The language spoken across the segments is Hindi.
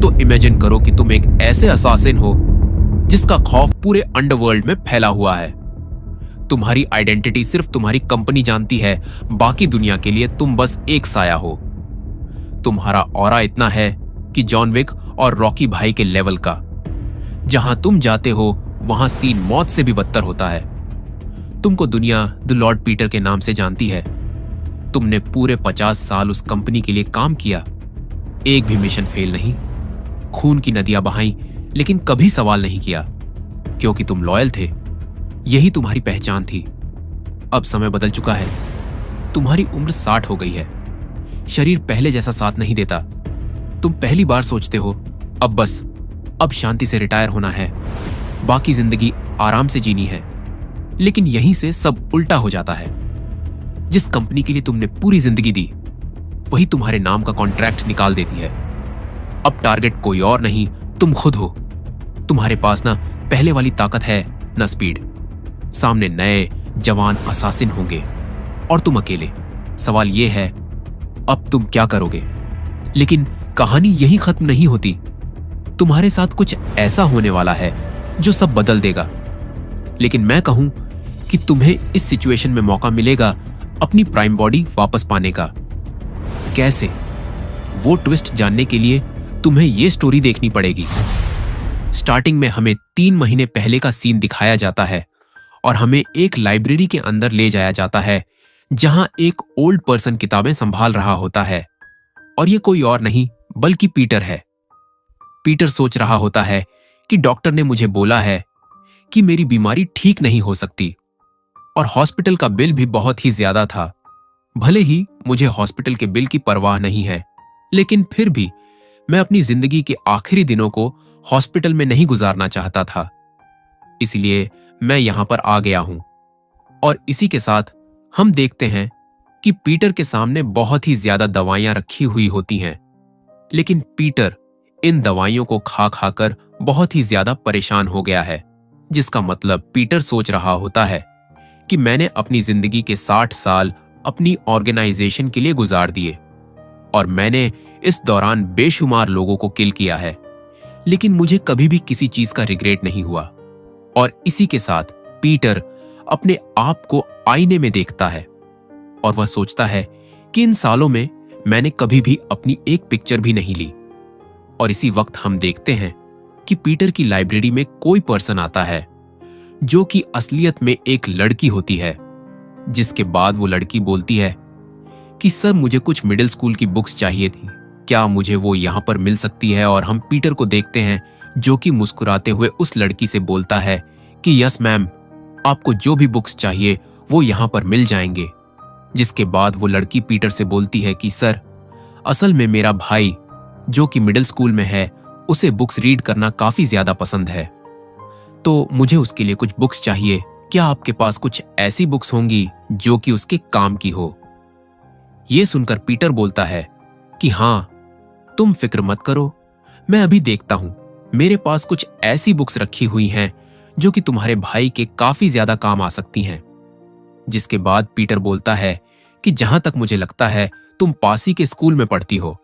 तो इमेजिन करो कि तुम एक ऐसे असासिन हो जिसका खौफ पूरे अंडरवर्ल्ड में फैला हुआ है। तुम्हारी आइडेंटिटी सिर्फ तुम्हारी कंपनी जानती है, बाकी दुनिया के लिए तुम बस एक साया हो। तुम्हारा ऑरा इतना है कि जॉन विक और रॉकी भाई के लेवल का। जहां तुम जाते हो वहां सीन मौत से भी बदतर होता है। तुमको दुनिया द लॉर्ड पीटर के नाम से जानती है। तुमने पूरे 50 साल उस कंपनी के लिए काम किया, एक भी मिशन फेल नहीं। खून की नदियां बहाई लेकिन कभी सवाल नहीं किया, क्योंकि तुम लॉयल थे। यही तुम्हारी पहचान थी। अब समय बदल चुका है। तुम्हारी उम्र 60 हो गई है। शरीर पहले जैसा साथ नहीं देता। तुम पहली बार सोचते हो अब बस, अब शांति से रिटायर होना है, बाकी जिंदगी आराम से जीनी है। लेकिन यहीं से सब उल्टा हो जाता है। जिस कंपनी के लिए तुमने पूरी जिंदगी दी, वही तुम्हारे नाम का कॉन्ट्रैक्ट निकाल देती है। अब टारगेट कोई और नहीं, तुम खुद हो। तुम्हारे पास ना पहले वाली ताकत है ना स्पीड। सामने नए जवान असासिन होंगे और तुम अकेले। सवाल यह है अब तुम क्या करोगे? लेकिन कहानी यहीं खत्म नहीं होती। तुम्हारे साथ कुछ ऐसा होने वाला है जो सब बदल देगा। लेकिन मैं कहूं कि तुम्हें इस सिचुएशन में मौका मिलेगा अपनी प्राइम बॉडी वापस पाने का। कैसे? वो ट्विस्ट जानने के लिए तुम्हें ये स्टोरी देखनी पड़ेगी। स्टार्टिंग में हमें 3 महीने पहले का सीन दिखाया जाता है और हमें एक लाइब्रेरी के अंदर ले जाया जाता है जहां एक ओल्ड पर्सन किताबें संभाल रहा होता है। और ये कोई और नहीं बल्कि पीटर है। पीटर सोच रहा होता है कि डॉक्टर ने मुझे बोला है कि मेरी बीमारी ठीक नहीं हो सकती और हॉस्पिटल का बिल भी बहुत ही ज्यादा था। भले ही मुझे हॉस्पिटल के बिल की परवाह नहीं है, लेकिन फिर भी मैं अपनी जिंदगी के आखिरी दिनों को हॉस्पिटल में नहीं गुजारना चाहता था। इसलिए मैं यहां पर आ गया हूं। और इसी के साथ हम देखते हैं कि पीटर के सामने बहुत ही ज्यादा दवाइयां रखी हुई होती हैं। लेकिन पीटर इन दवाइयों को खा खाकर बहुत ही ज्यादा परेशान हो गया है, जिसका मतलब पीटर सोच रहा होता है कि मैंने अपनी जिंदगी के 60 साल अपनी ऑर्गेनाइजेशन के लिए गुजार दिए और मैंने इस दौरान बेशुमार लोगों को किल किया है, लेकिन मुझे कभी भी किसी चीज का रिग्रेट नहीं हुआ। और इसी के साथ पीटर अपने आप को आईने में देखता है और वह सोचता है कि इन सालों में मैंने कभी भी अपनी एक पिक्चर भी नहीं ली। और इसी वक्त हम देखते हैं कि पीटर की लाइब्रेरी में कोई पर्सन आता है जो कि असलियत में एक लड़की होती है। जिसके बाद वो लड़की बोलती है कि सर मुझे कुछ मिडिल स्कूल की बुक्स चाहिए थी, क्या मुझे वो यहां पर मिल सकती है? और हम पीटर को देखते हैं जो कि मुस्कुराते हुए उस लड़की से बोलता है कि यस मैम, आपको जो भी बुक्स चाहिए वो यहां पर मिल जाएंगे। जिसके बाद वो लड़की पीटर से बोलती है कि सर, असल में मेरा भाई जो कि मिडिल स्कूल में है, उसे बुक्स रीड करना काफी ज्यादा पसंद है, तो मुझे उसके लिए कुछ बुक्स चाहिए। क्या आपके पास कुछ ऐसी बुक्स होंगी जो कि उसके काम की हो? यह सुनकर पीटर बोलता है कि हां, तुम फिक्र मत करो, मैं अभी देखता हूं। मेरे पास कुछ ऐसी बुक्स रखी हुई हैं जो कि तुम्हारे भाई के काफी ज्यादा काम आ सकती हैं। जिसके बाद पीटर बोलता है कि जहां तक मुझे लगता है तुम पास ही के स्कूल में पढ़ती हो,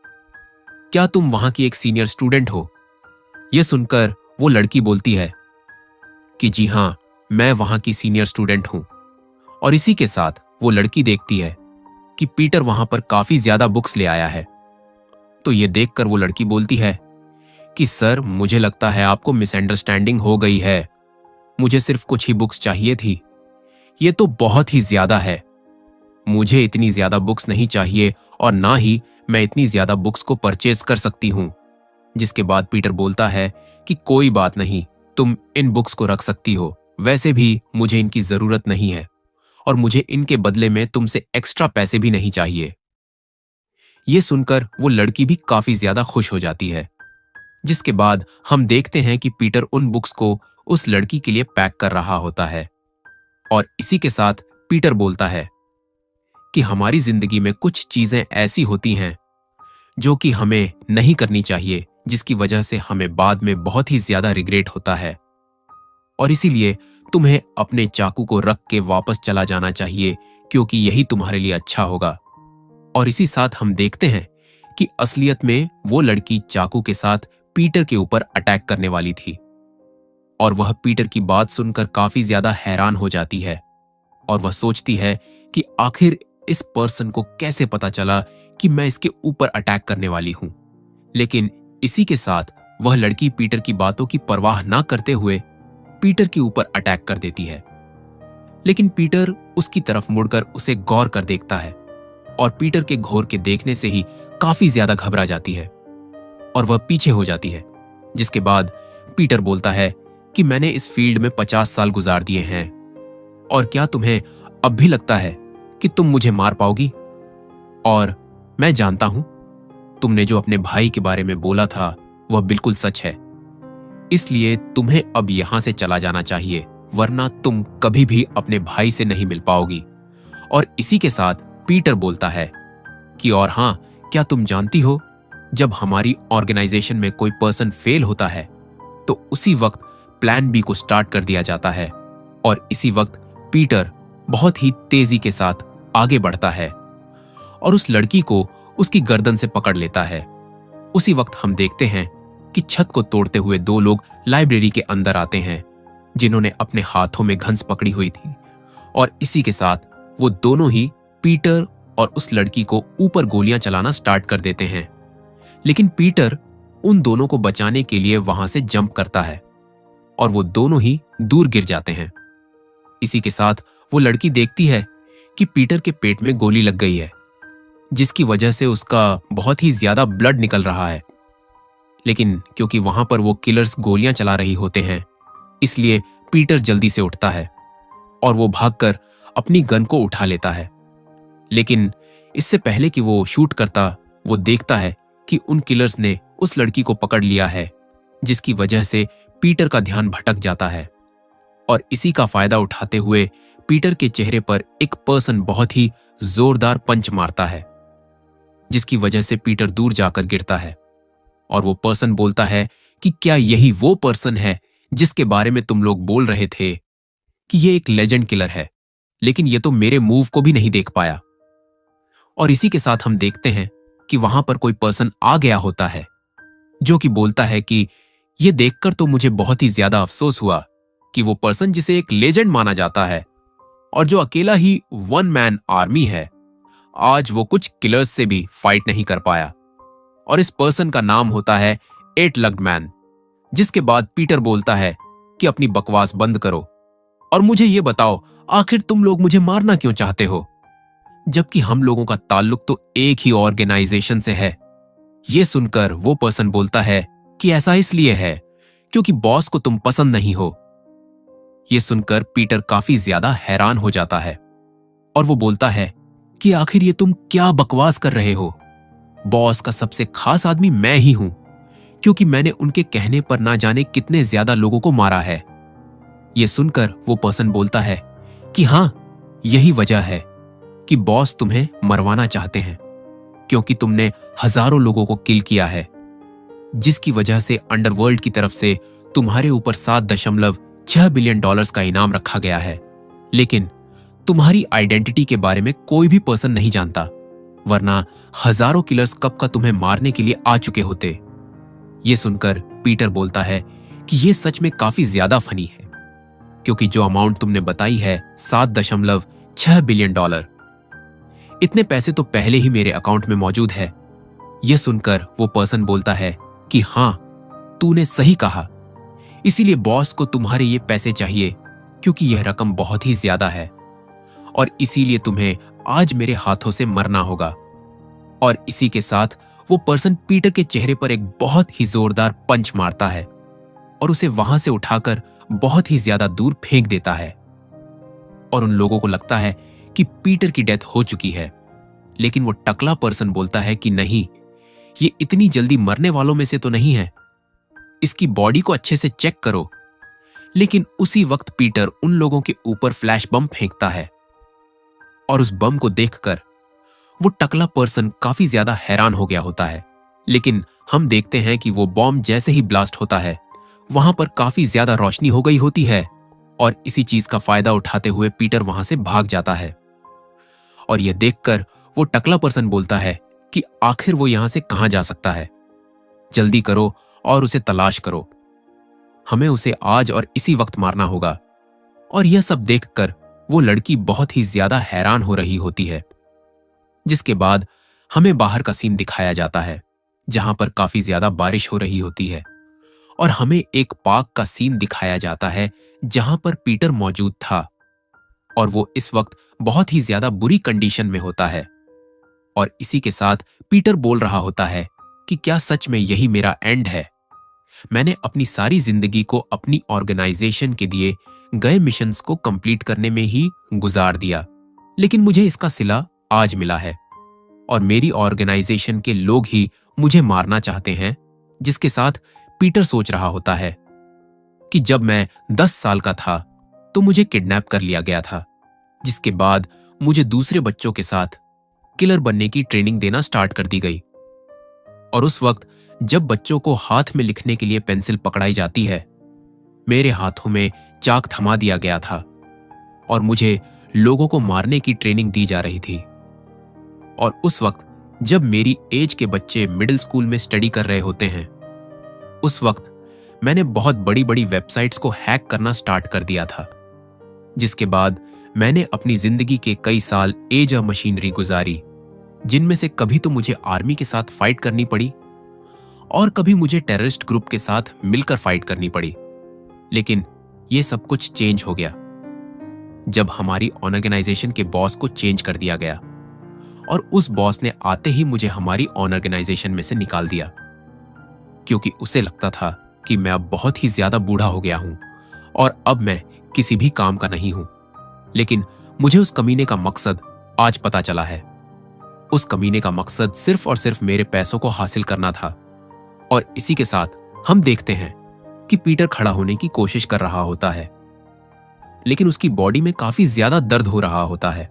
क्या तुम वहां की एक सीनियर स्टूडेंट हो? यह सुनकर वो लड़की बोलती है कि जी हां, मैं वहां की सीनियर स्टूडेंट हूं। और इसी के साथ वो लड़की देखती है कि पीटर वहां पर काफी ज्यादा बुक्स ले आया है। तो यह देखकर वो लड़की बोलती है कि सर, मुझे लगता है आपको मिसअंडरस्टैंडिंग हो गई है, मुझे सिर्फ कुछ ही बुक्स चाहिए थी। ये तो बहुत ही ज्यादा है, मुझे इतनी ज्यादा बुक्स नहीं चाहिए और ना ही मैं इतनी ज्यादा बुक्स को परचेज कर सकती हूं। जिसके बाद पीटर बोलता है कि कोई बात नहीं, तुम इन बुक्स को रख सकती हो, वैसे भी मुझे इनकी जरूरत नहीं है और मुझे इनके बदले में तुमसे एक्स्ट्रा पैसे भी नहीं चाहिए। यह सुनकर वो लड़की भी काफी ज्यादा खुश हो जाती है। जिसके बाद हम देखते हैं कि पीटर उन बुक्स को उस लड़की के लिए पैक कर रहा होता है। और इसी के साथ पीटर बोलता है कि हमारी जिंदगी में कुछ चीजें ऐसी होती हैं जो कि हमें नहीं करनी चाहिए, जिसकी वजह से हमें बाद में बहुत ही ज्यादा रिग्रेट होता है। और इसीलिए तुम्हें अपने चाकू को रख के वापस चला जाना चाहिए, क्योंकि यही तुम्हारे लिए अच्छा होगा। और इसी साथ हम देखते हैं कि असलियत में वो लड़की चाकू के साथ पीटर के ऊपर अटैक करने वाली थी। और वह पीटर की बात सुनकर काफी ज्यादा हैरान हो जाती है और वह सोचती है कि आखिर इस पर्सन को कैसे पता चला कि मैं इसके ऊपर अटैक करने वाली हूं। लेकिन इसी के साथ वह लड़की पीटर की बातों की परवाह ना करते हुए पीटर के ऊपर अटैक कर देती है। लेकिन पीटर उसकी तरफ मुड़कर उसे गौर कर देखता है और पीटर के घोर के देखने से ही काफी ज्यादा घबरा जाती है और वह पीछे हो जाती है। जिसके बाद पीटर बोलता है कि मैंने इस फील्ड में 50 साल गुजार दिए हैं और क्या तुम्हें अब भी लगता है कि तुम मुझे मार पाओगी? और मैं जानता हूं तुमने जो अपने भाई के बारे में बोला था वह बिल्कुल सच है, इसलिए तुम्हें अब यहां से चला जाना चाहिए, वरना तुम कभी भी अपने भाई से नहीं मिल पाओगी। और इसी के साथ पीटर बोलता है कि और हां, क्या तुम जानती हो जब हमारी ऑर्गेनाइजेशन में कोई पर्सन फेल होता है तो उसी वक्त प्लान बी को स्टार्ट कर दिया जाता है। और इसी वक्त पीटर बहुत ही तेजी के साथ आगे बढ़ता है और उस लड़की को उसकी गर्दन से पकड़ लेता है। उसी वक्त हम देखते हैं कि छत को तोड़ते हुए दो लोग लाइब्रेरी के अंदर आते हैं जिन्होंने अपने हाथों में घंस पकड़ी हुई थी। और इसी के साथ वो दोनों ही पीटर और उस लड़की को ऊपर गोलियां चलाना स्टार्ट कर देते हैं। लेकिन पीटर उन दोनों को बचाने के लिए वहां से जंप करता है और वो दोनों ही दूर गिर जाते हैं। इसी के साथ वो लड़की देखती है कि पीटर के पेट में गोली लग गई है, जिसकी वजह से उसका बहुत ही ज्यादा ब्लड निकल रहा है। लेकिन क्योंकि वहां पर वो किलर्स गोलियां चला रही होते हैं, इसलिए पीटर जल्दी से उठता है और वो भागकर अपनी गन को उठा लेता है। लेकिन इससे पहले कि वो शूट करता, वो देखता है कि उन किलर्स ने उस लड़की को पकड़ लिया है, जिसकी वजह से पीटर का ध्यान भटक जाता है। और इसी का फायदा उठाते हुए पीटर के चेहरे पर एक पर्सन बहुत ही जोरदार पंच मारता है, जिसकी वजह से पीटर दूर जाकर गिरता है। और वो पर्सन बोलता है कि क्या यही वो पर्सन है जिसके बारे में तुम लोग बोल रहे थे कि ये एक लेजेंड किलर है, लेकिन ये तो मेरे मूव को भी नहीं देख पाया। और इसी के साथ हम देखते हैं कि वहां पर कोई पर्सन आ गया होता है जो कि बोलता है कि ये देखकर तो मुझे बहुत ही ज्यादा अफसोस हुआ कि वो पर्सन जिसे एक लेजेंड माना जाता है और जो अकेला ही वन मैन आर्मी है, आज वो कुछ किलर्स से भी फाइट नहीं कर पाया। और इस पर्सन का नाम होता है 8 लग्ड मैन। जिसके बाद पीटर बोलता है कि अपनी बकवास बंद करो और मुझे ये बताओ, आखिर तुम लोग मुझे मारना क्यों चाहते हो, जबकि हम लोगों का ताल्लुक तो एक ही ऑर्गेनाइजेशन से है। ये सुनकर वो पर्सन बोलता है कि ऐसा इसलिए है क्योंकि बॉस को तुम पसंद नहीं हो। ये सुनकर पीटर काफी ज्यादा हैरान हो जाता है और वो बोलता है कि आखिर ये तुम क्या बकवास कर रहे हो, बॉस का सबसे खास आदमी मैं ही हूं, क्योंकि मैंने उनके कहने पर ना जाने कितने ज्यादा लोगों को मारा है। ये सुनकर वो पर्सन बोलता है कि हां, यही वजह है कि बॉस तुम्हें मरवाना चाहते हैं, क्योंकि तुमने हजारों लोगों को किल किया है, जिसकी वजह से अंडरवर्ल्ड की तरफ से तुम्हारे ऊपर $7.6 बिलियन का इनाम रखा गया है। लेकिन तुम्हारी आइडेंटिटी के बारे में कोई भी पर्सन नहीं जानता, वरना हजारों किलर्स कब का तुम्हें मारने के लिए आ चुके होते। ये सुनकर पीटर बोलता है कि यह सच में काफी ज्यादा फनी है, क्योंकि जो अमाउंट तुमने बताई है $7.6 बिलियन, इतने पैसे तो पहले ही मेरे अकाउंट में मौजूद है। यह सुनकर वो पर्सन बोलता है कि हां, तूने सही कहा, इसीलिए बॉस को तुम्हारे ये पैसे चाहिए, क्योंकि यह रकम बहुत ही ज्यादा है और इसीलिए तुम्हें आज मेरे हाथों से मरना होगा। और इसी के साथ वो पर्सन पीटर के चेहरे पर एक बहुत ही जोरदार पंच मारता है और उसे वहां से उठाकर बहुत ही ज्यादा दूर फेंक देता है। और उन लोगों को लगता है कि पीटर की डेथ हो चुकी है, लेकिन वो टकला पर्सन बोलता है कि नहीं, ये इतनी जल्दी मरने वालों में से तो नहीं है, इसकी बॉडी को अच्छे से चेक करो। लेकिन उसी वक्त पीटर उन लोगों के ऊपर फ्लैश बम फेंकता है और उस बम को देखकर वो टकला पर्सन काफी ज्यादा हैरान हो गया होता है। लेकिन हम देखते हैं कि वो बॉम्ब जैसे ही ब्लास्ट होता है, वहां पर काफी ज्यादा रोशनी हो गई होती है और इसी चीज का फायदा उठाते हुए पीटर वहां से भाग जाता है। और यह देखकर वो टकला पर्सन बोलता है कि आखिर वो यहां से कहां जा सकता है, जल्दी करो और उसे तलाश करो। हमें उसे आज और इसी वक्त मारना होगा। और यह सब देखकर वो लड़की बहुत ही ज्यादा हैरान हो रही होती है। जिसके बाद हमें बाहर का सीन दिखाया जाता है, जहां पर काफी ज्यादा बारिश हो रही होती है, और हमें एक पार्क का सीन दिखाया जाता है जहां पर पीटर मौजूद था, और वो इस वक्त बहुत ही ज्यादा बुरी कंडीशन में होता है। और इसी के साथ पीटर बोल रहा होता है कि क्या सच में यही मेरा एंड है? मैंने अपनी सारी जिंदगी को अपनी ऑर्गेनाइजेशन के दिए गए मिशंस को कंप्लीट करने में ही गुजार दिया, लेकिन मुझे इसका सिला आज मिला है, और मेरी ऑर्गेनाइजेशन के लोग ही मुझे मारना चाहते हैं। जिसके साथ पीटर सोच रहा होता है कि जब मैं 10 साल का था तो मुझे किडनैप कर लिया गया था, जिसके बाद मुझे दूसरे बच्चों के साथ किलर बनने की ट्रेनिंग देना स्टार्ट कर दी गई। और उस वक्त जब बच्चों को हाथ में लिखने के लिए पेंसिल पकड़ाई जाती है, मेरे हाथों में चाक थमा दिया गया था और मुझे लोगों को मारने की ट्रेनिंग दी जा रही थी। और उस वक्त जब मेरी एज के बच्चे मिडिल स्कूल में स्टडी कर रहे होते हैं, उस वक्त मैंने बहुत बड़ी बड़ी वेबसाइट्स को हैक करना स्टार्ट कर दिया था। जिसके बाद मैंने अपनी जिंदगी के कई साल एज ऑफ मशीनरी गुजारी, जिनमें से कभी तो मुझे आर्मी के साथ फाइट करनी पड़ी और कभी मुझे टेररिस्ट ग्रुप के साथ मिलकर फाइट करनी पड़ी। लेकिन यह सब कुछ चेंज हो गया जब हमारी ऑर्गेनाइजेशन के बॉस को चेंज कर दिया गया, और उस बॉस ने आते ही मुझे हमारी ऑर्गेनाइजेशन में से निकाल दिया, क्योंकि उसे लगता था कि मैं अब बहुत ही ज्यादा बूढ़ा हो गया हूं और अब मैं किसी भी काम का नहीं हूं। लेकिन मुझे उस कमीने का मकसद आज पता चला है। उस कमीने का मकसद सिर्फ और सिर्फ मेरे पैसों को हासिल करना था। और इसी के साथ हम देखते हैं कि पीटर खड़ा होने की कोशिश कर रहा होता है, लेकिन उसकी बॉडी में काफी ज्यादा दर्द हो रहा होता है।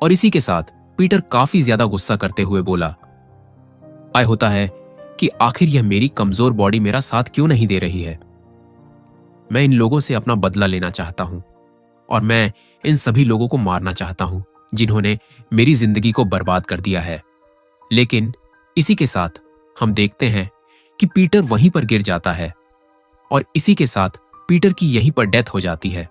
और इसी के साथ पीटर काफी ज्यादा गुस्सा करते हुए बोला, आय होता है कि आखिर यह मेरी कमजोर बॉडी मेरा साथ क्यों नहीं दे रही है। मैं इन लोगों से अपना बदला लेना चाहता हूं और मैं इन सभी लोगों को मारना चाहता हूं जिन्होंने मेरी जिंदगी को बर्बाद कर दिया है। लेकिन इसी के साथ हम देखते हैं कि पीटर वहीं पर गिर जाता है और इसी के साथ पीटर की यहीं पर डेथ हो जाती है।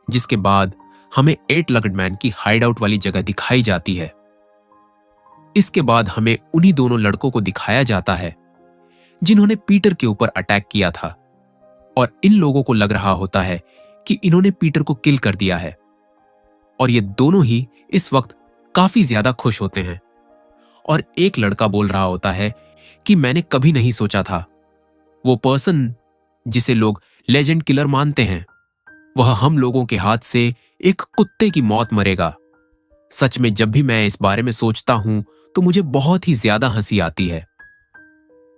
जिसके बाद हमें 8 लेग्ड मैन की हाइड आउट वाली जगह दिखाई जाती है। इसके बाद हमें उन्हीं दोनों लड़कों को दिखाया जाता है जिन्होंने पीटर के ऊपर अटैक किया था, और इन लोगों को लग रहा होता है कि इन्होंने पीटर को किल कर दिया है। और ये दोनों ही इस वक्त काफी ज्यादा खुश होते हैं। और एक लड़का बोल रहा होता है कि मैंने कभी नहीं सोचा था वो पर्सन जिसे लोग लेजेंड किलर मानते हैं, वह हम लोगों के हाथ से एक कुत्ते की मौत मरेगा। सच में जब भी मैं इस बारे में सोचता हूं तो मुझे बहुत ही ज्यादा हंसी आती है।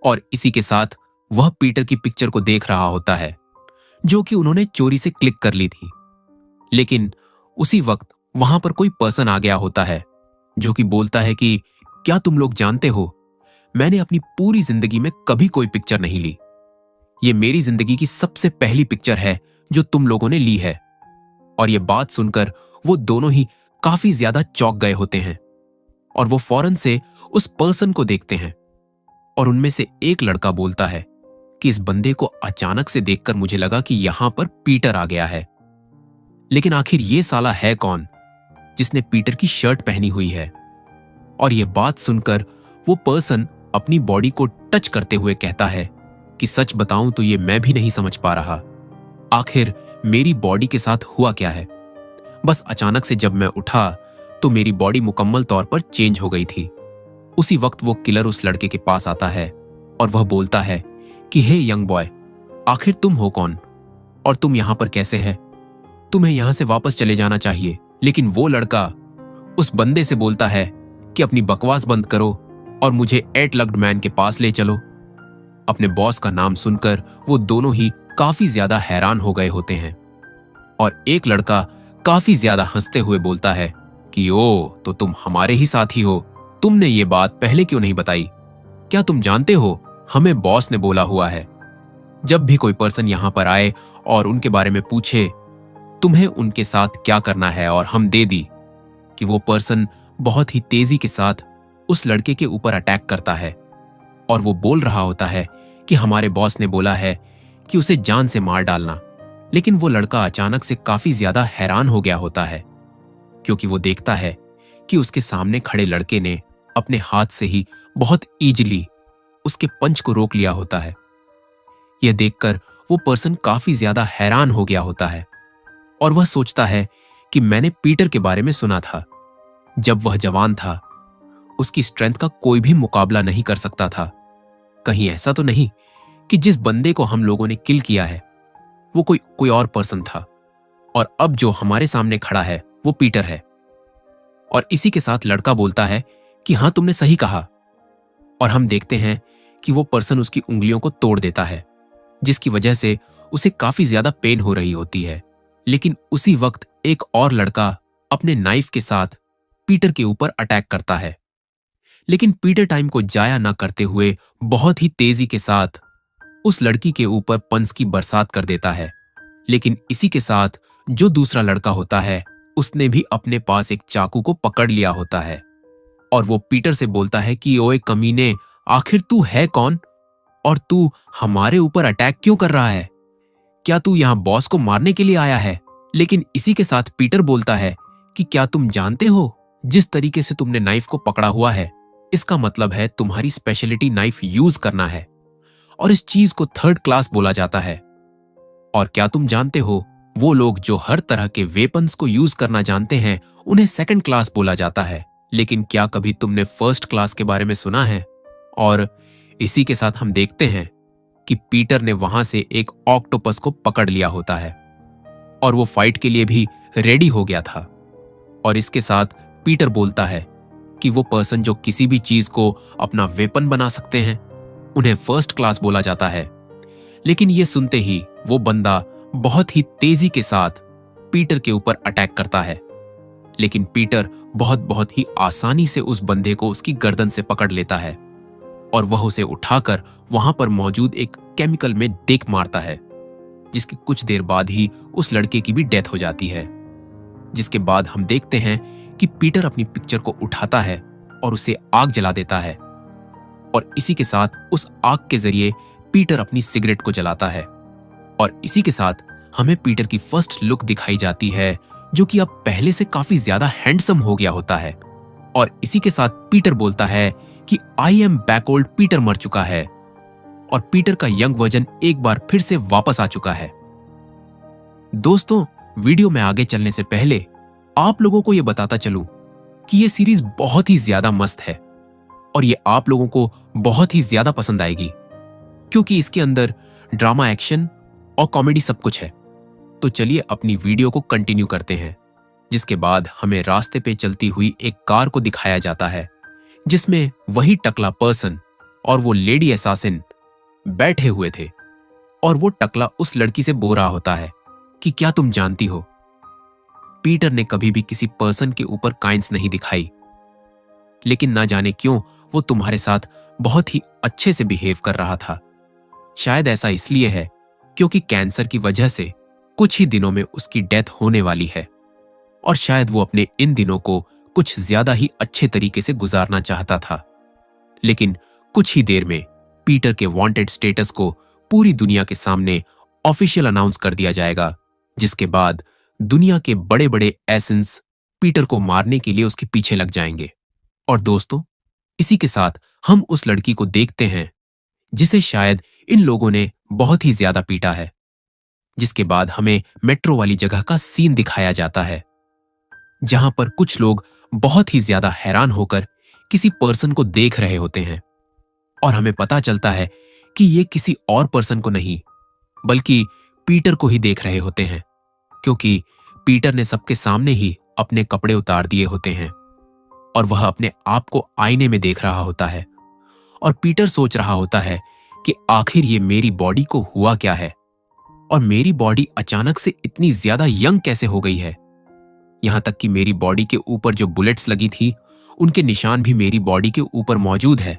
और इसी के साथ वह पीटर की पिक्चर को देख रहा होता है जो कि उन्होंने चोरी से क्लिक कर ली थी। लेकिन उसी वक्त वहां पर कोई पर्सन आ गया होता है जो कि बोलता है कि क्या तुम लोग जानते हो, मैंने अपनी पूरी जिंदगी में कभी कोई पिक्चर नहीं ली। ये मेरी जिंदगी की सबसे पहली पिक्चर है जो तुम लोगों ने ली है। और ये बात सुनकर वो दोनों ही काफी ज्यादा चौंक गए होते हैं और वो फौरन से उस पर्सन को देखते हैं। और उनमें से एक लड़का बोलता है कि इस बंदे को अचानक से देखकर मुझे लगा कि यहां पर पीटर आ गया है, लेकिन आखिर ये साला है कौन जिसने पीटर की शर्ट पहनी हुई है। और यह बात सुनकर वो पर्सन अपनी बॉडी को टच करते हुए कहता है कि सच बताऊं तो ये मैं भी नहीं समझ पा रहा, आखिर मेरी बॉडी के साथ हुआ क्या है। बस अचानक से जब मैं उठा तो मेरी बॉडी मुकम्मल तौर पर चेंज हो गई थी। उसी वक्त वो किलर उस लड़के के पास आता है और वह बोलता है कि हे यंग बॉय, आखिर तुम हो कौन और तुम यहां पर कैसे है? तुम्हें यहां से वापस चले जाना चाहिए। लेकिन वो लड़का उस बंदे से बोलता है कि अपनी बकवास बंद करो और मुझे 8 लेग्ड मैन के पास ले चलो। अपने बॉस का नाम सुनकर वो दोनों ही काफी ज्यादा हैरान हो गए होते हैं। और एक लड़का काफी ज्यादा हंसते हुए बोलता है कि ओ, तो तुम हमारे ही साथी हो, तुमने ये बात पहले क्यों नहीं बताई? क्या तुम जानते हो, हमें बॉस ने बोला हुआ है जब भी कोई पर्सन यहां पर आए और उनके बारे में पूछे तुम्हें उनके साथ क्या करना है और हम दे दी, कि वो पर्सन बहुत ही तेजी के साथ उस लड़के के ऊपर अटैक करता है। और वो बोल रहा होता है कि हमारे बॉस ने बोला है कि उसे जान से मार डालना। लेकिन वो लड़का अचानक से काफी ज्यादा हैरान हो गया होता है, क्योंकि वो देखता है कि उसके सामने खड़े लड़के ने अपने हाथ से ही बहुत इजीली उसके पंच को रोक लिया होता है। यह देखकर वो पर्सन काफी ज्यादा हैरान हो गया होता है और वह सोचता है कि मैंने पीटर के बारे में सुना था। जब वह जवान था, उसकी स्ट्रेंथ का कोई भी मुकाबला नहीं कर सकता था। कहीं ऐसा तो नहीं कि जिस बंदे को हम लोगों ने किल किया है वो कोई और पर्सन था, और अब जो हमारे सामने खड़ा है वो पीटर है। और इसी के साथ लड़का बोलता है कि हाँ, तुमने सही कहा। और हम देखते हैं कि वो पर्सन उसकी उंगलियों को तोड़ देता है, जिसकी वजह से उसे काफी ज्यादा पेन हो रही होती है। लेकिन उसी वक्त एक और लड़का अपने नाइफ के साथ पीटर के ऊपर अटैक करता है। लेकिन पीटर टाइम को जाया न करते हुए बहुत ही तेजी के साथ उस लड़की के ऊपर पंच की बरसात कर देता है। लेकिन इसी के साथ जो दूसरा लड़का होता है उसने भी अपने पास एक चाकू को पकड़ लिया होता है और वो पीटर से बोलता है कि ओए कमीने, आखिर तू है कौन और तू हमारे ऊपर अटैक क्यों कर रहा है? क्या तू यहां बॉस को मारने के लिए आया है? लेकिन इसी के साथ पीटर बोलता है कि क्या तुम जानते हो, जिस तरीके से तुमने नाइफ को पकड़ा हुआ है, इसका मतलब है तुम्हारी स्पेशलिटी नाइफ यूज करना है, और इस चीज को थर्ड क्लास बोला जाता है। और क्या तुम जानते हो, वो लोग जो हर तरह के वेपन्स को यूज करना जानते हैं उन्हें सेकंड क्लास बोला जाता है। लेकिन क्या कभी तुमने फर्स्ट क्लास के बारे में सुना है? और इसी के साथ हम देखते हैं कि पीटर ने वहां से एक ऑक्टोपस को पकड़ लिया होता है और वो फाइट के लिए भी रेडी हो गया था। और इसके साथ पीटर बोलता है कि वो पर्सन जो किसी भी चीज को अपना वेपन बना सकते हैं उन्हें फर्स्ट क्लास बोला जाता है। लेकिन ये सुनते ही वो बंदा बहुत ही तेजी के साथ पीटर के ऊपर अटैक करता है। लेकिन पीटर बहुत ही आसानी से उस बंदे को उसकी गर्दन से पकड़ लेता है और वह उसे उठाकर वहां पर मौजूद एक केमिकल में देख मारता है, जिसके कुछ देर बाद ही उस लड़के की भी डेथ हो जाती है। जिसके बाद हम देखते हैं कि पीटर अपनी पिक्चर को उठाता है और उसे आग जला देता है, और इसी के साथ उस आग के जरिए पीटर अपनी सिगरेट को जलाता है। और इसी के साथ हमें पीटर की फर्स्ट लुक दिखाई जाती है, जो कि अब पहले से काफी ज्यादा हैंडसम हो गया होता है। और इसी के साथ पीटर बोलता है कि I am back old Peter मर चुका है और पीटर का यंग वर्जन एक बार फिर से वापस आ चुका है। दोस्तों, वीडियो में आगे चलने से पहले आप लोगों को यह बताता चलूं कि यह सीरीज बहुत ही ज्यादा मस्त है और ये आप लोगों को बहुत ही ज्यादा पसंद आएगी, क्योंकि इसके अंदर ड्रामा, एक्शन और कॉमेडी सब कुछ है। तो चलिए अपनी वीडियो को कंटिन्यू करते हैं। जिसके बाद हमें रास्ते पे चलती हुई एक कार को दिखाया जाता है, जिसमें वही टकला पर्सन और वो लेडी असैसिन बैठे हुए थे। और वो टकला उस लड़की से बोल रहा होता है कि क्या तुम जानती हो, पीटर ने कभी भी किसी पर्सन के ऊपर काइंस नहीं दिखाई, लेकिन ना जाने क्यों वो तुम्हारे साथ बहुत ही अच्छे से बिहेव कर रहा था। शायद ऐसा इसलिए है क्योंकि कैंसर की वजह से कुछ ही दिनों में उसकी डेथ होने वाली है, और शायद वो अपने इन दिनों को कुछ ज्यादा ही अच्छे तरीके से गुजारना चाहता था। लेकिन कुछ ही देर में पीटर के वांटेड स्टेटस को पूरी दुनिया के सामने ऑफिशियल अनाउंस कर दिया जाएगा, जिसके बाद दुनिया के बड़े बड़े एसेंस पीटर को मारने के लिए उसके पीछे लग जाएंगे। और दोस्तों, इसी के साथ हम उस लड़की को देखते हैं जिसे शायद इन लोगों ने बहुत ही ज्यादा पीटा है। जिसके बाद हमें मेट्रो वाली जगह का सीन दिखाया जाता है, जहां पर कुछ लोग बहुत ही ज्यादा हैरान होकर किसी पर्सन को देख रहे होते हैं, और हमें पता चलता है कि ये किसी और पर्सन को नहीं बल्कि पीटर को ही देख रहे होते हैं, क्योंकि पीटर ने सबके सामने ही अपने कपड़े उतार दिए होते हैं और वह अपने आप को आईने में देख रहा होता है। और पीटर सोच रहा होता है कि आखिर ये मेरी बॉडी को हुआ क्या है, और मेरी बॉडी अचानक से इतनी ज्यादा यंग कैसे हो गई है। यहां तक कि मेरी बॉडी के ऊपर जो बुलेट्स लगी थी उनके निशान भी मेरी बॉडी के ऊपर मौजूद है,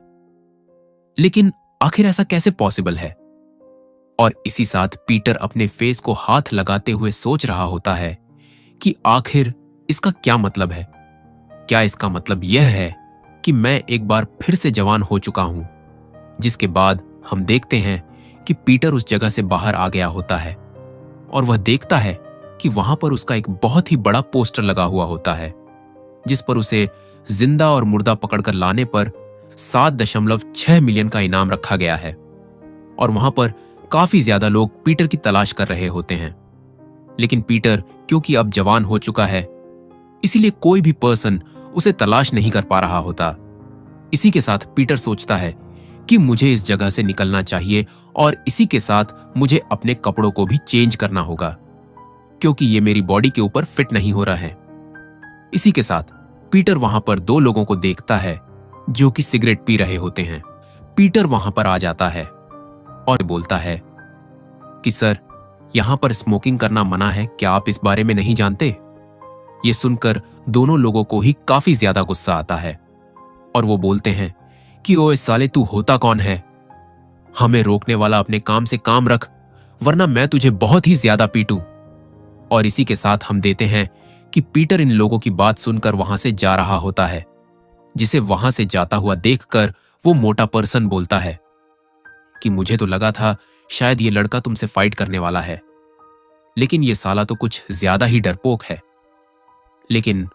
लेकिन आखिर ऐसा कैसे पॉसिबल है। और इसी साथ पीटर अपने फेस को हाथ लगाते हुए सोच रहा होता है कि आखिर इसका क्या मतलब है। क्या इसका मतलब यह है कि मैं एक बार फिर से जवान हो चुका हूं? जिसके बाद हम देखते हैं कि पीटर उस जगह से बाहर आ गया होता है और वह देखता है कि वहां पर उसका एक बहुत ही बड़ा पोस्टर लगा हुआ होता है जिस पर उसे जिंदा और मुर्दा पकड़कर लाने पर 7.6 मिलियन का इनाम रखा गया है। और वहां पर काफी ज्यादा लोग पीटर की तलाश कर रहे होते हैं। लेकिन पीटर क्योंकि अब जवान हो चुका है, इसीलिए कोई भी पर्सन उसे तलाश नहीं कर पा रहा होता। इसी के साथ पीटर सोचता है कि मुझे इस जगह से निकलना चाहिए और इसी के साथ मुझे अपने कपड़ों को भी चेंज करना होगा क्योंकि ये मेरी बॉडी के ऊपर फिट नहीं हो रहा है। इसी के साथ पीटर वहां पर दो लोगों को देखता है जो कि सिगरेट पी रहे होते हैं। पीटर वहां पर आ जाता है और बोलता है कि सर, यहां पर स्मोकिंग करना मना है, क्या आप इस बारे में नहीं जानते? ये सुनकर दोनों लोगों को ही काफी ज्यादा गुस्सा आता है और वो बोलते हैं कि ओए साले, तू होता कौन है? हमें रोकने वाला अपने काम से काम रख, वरना मैं तुझे बहुत ही ज्यादा पीटूं। और इसी के साथ हम देते हैं कि पीटर इन लोगों की बात सुनकर वहां से जा रहा होता है, जिसे वहां से जाता हुआ देखकर वो मोटा पर्सन बोलता है कि मुझे तो लगा था शायद ये लड़का तुमसे फाइट करने वाला है, लेकिन ये साला तो कुछ ज्यादा ही डरपोक है। लेकिन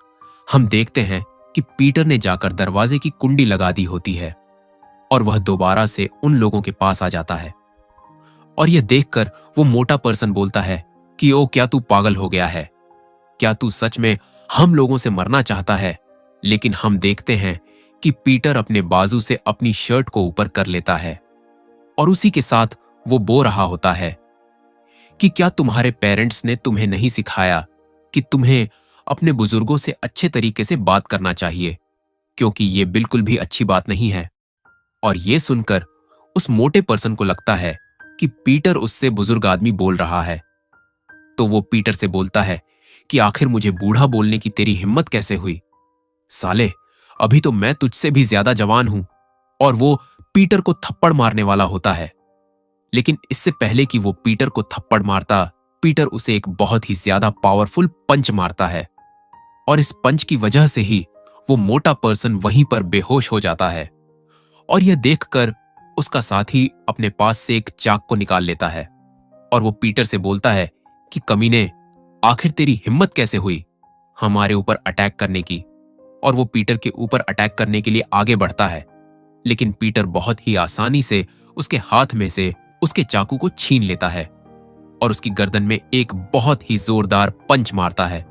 हम देखते हैं कि पीटर ने जाकर दरवाजे की कुंडी लगा दी होती है और वह दोबारा से उन लोगों के पास आ जाता है। और यह देखकर वो मोटा पर्सन बोलता है कि ओ, क्या तू पागल हो गया है? क्या तू सच में हम लोगों से मरना चाहता है? लेकिन हम देखते हैं कि पीटर अपने बाजू से अपनी शर्ट को ऊपर कर लेता है और उसी के साथ वो बो रहा होता है कि क्या तुम्हारे पेरेंट्स ने तुम्हें नहीं सिखाया कि तुम्हें अपने बुजुर्गों से अच्छे तरीके से बात करना चाहिए, क्योंकि ये बिल्कुल भी अच्छी बात नहीं है। और ये सुनकर उस मोटे पर्सन को लगता है कि पीटर उससे बुजुर्ग आदमी बोल रहा है, तो वो पीटर से बोलता है कि आखिर मुझे बूढ़ा बोलने की तेरी हिम्मत कैसे हुई? साले, अभी तो मैं तुझसे भी ज्यादा जवान हूं। और वो पीटर को थप्पड़ मारने वाला होता है, लेकिन इससे पहले कि वो पीटर को थप्पड़ मारता, पीटर उसे एक बहुत ही ज्यादा पावरफुल पंच मारता है और इस पंच की वजह से ही वो मोटा पर्सन वहीं पर बेहोश हो जाता है। और यह देखकर उसका साथी अपने पास से एक चाक को निकाल लेता है और वो पीटर से बोलता है कि कमीने, आखिर तेरी हिम्मत कैसे हुई हमारे ऊपर अटैक करने की? और वो पीटर के ऊपर अटैक करने के लिए आगे बढ़ता है, लेकिन पीटर बहुत ही आसानी से उसके हाथ में से उसके चाकू को छीन लेता है और उसकी गर्दन में एक बहुत ही जोरदार पंच मारता है,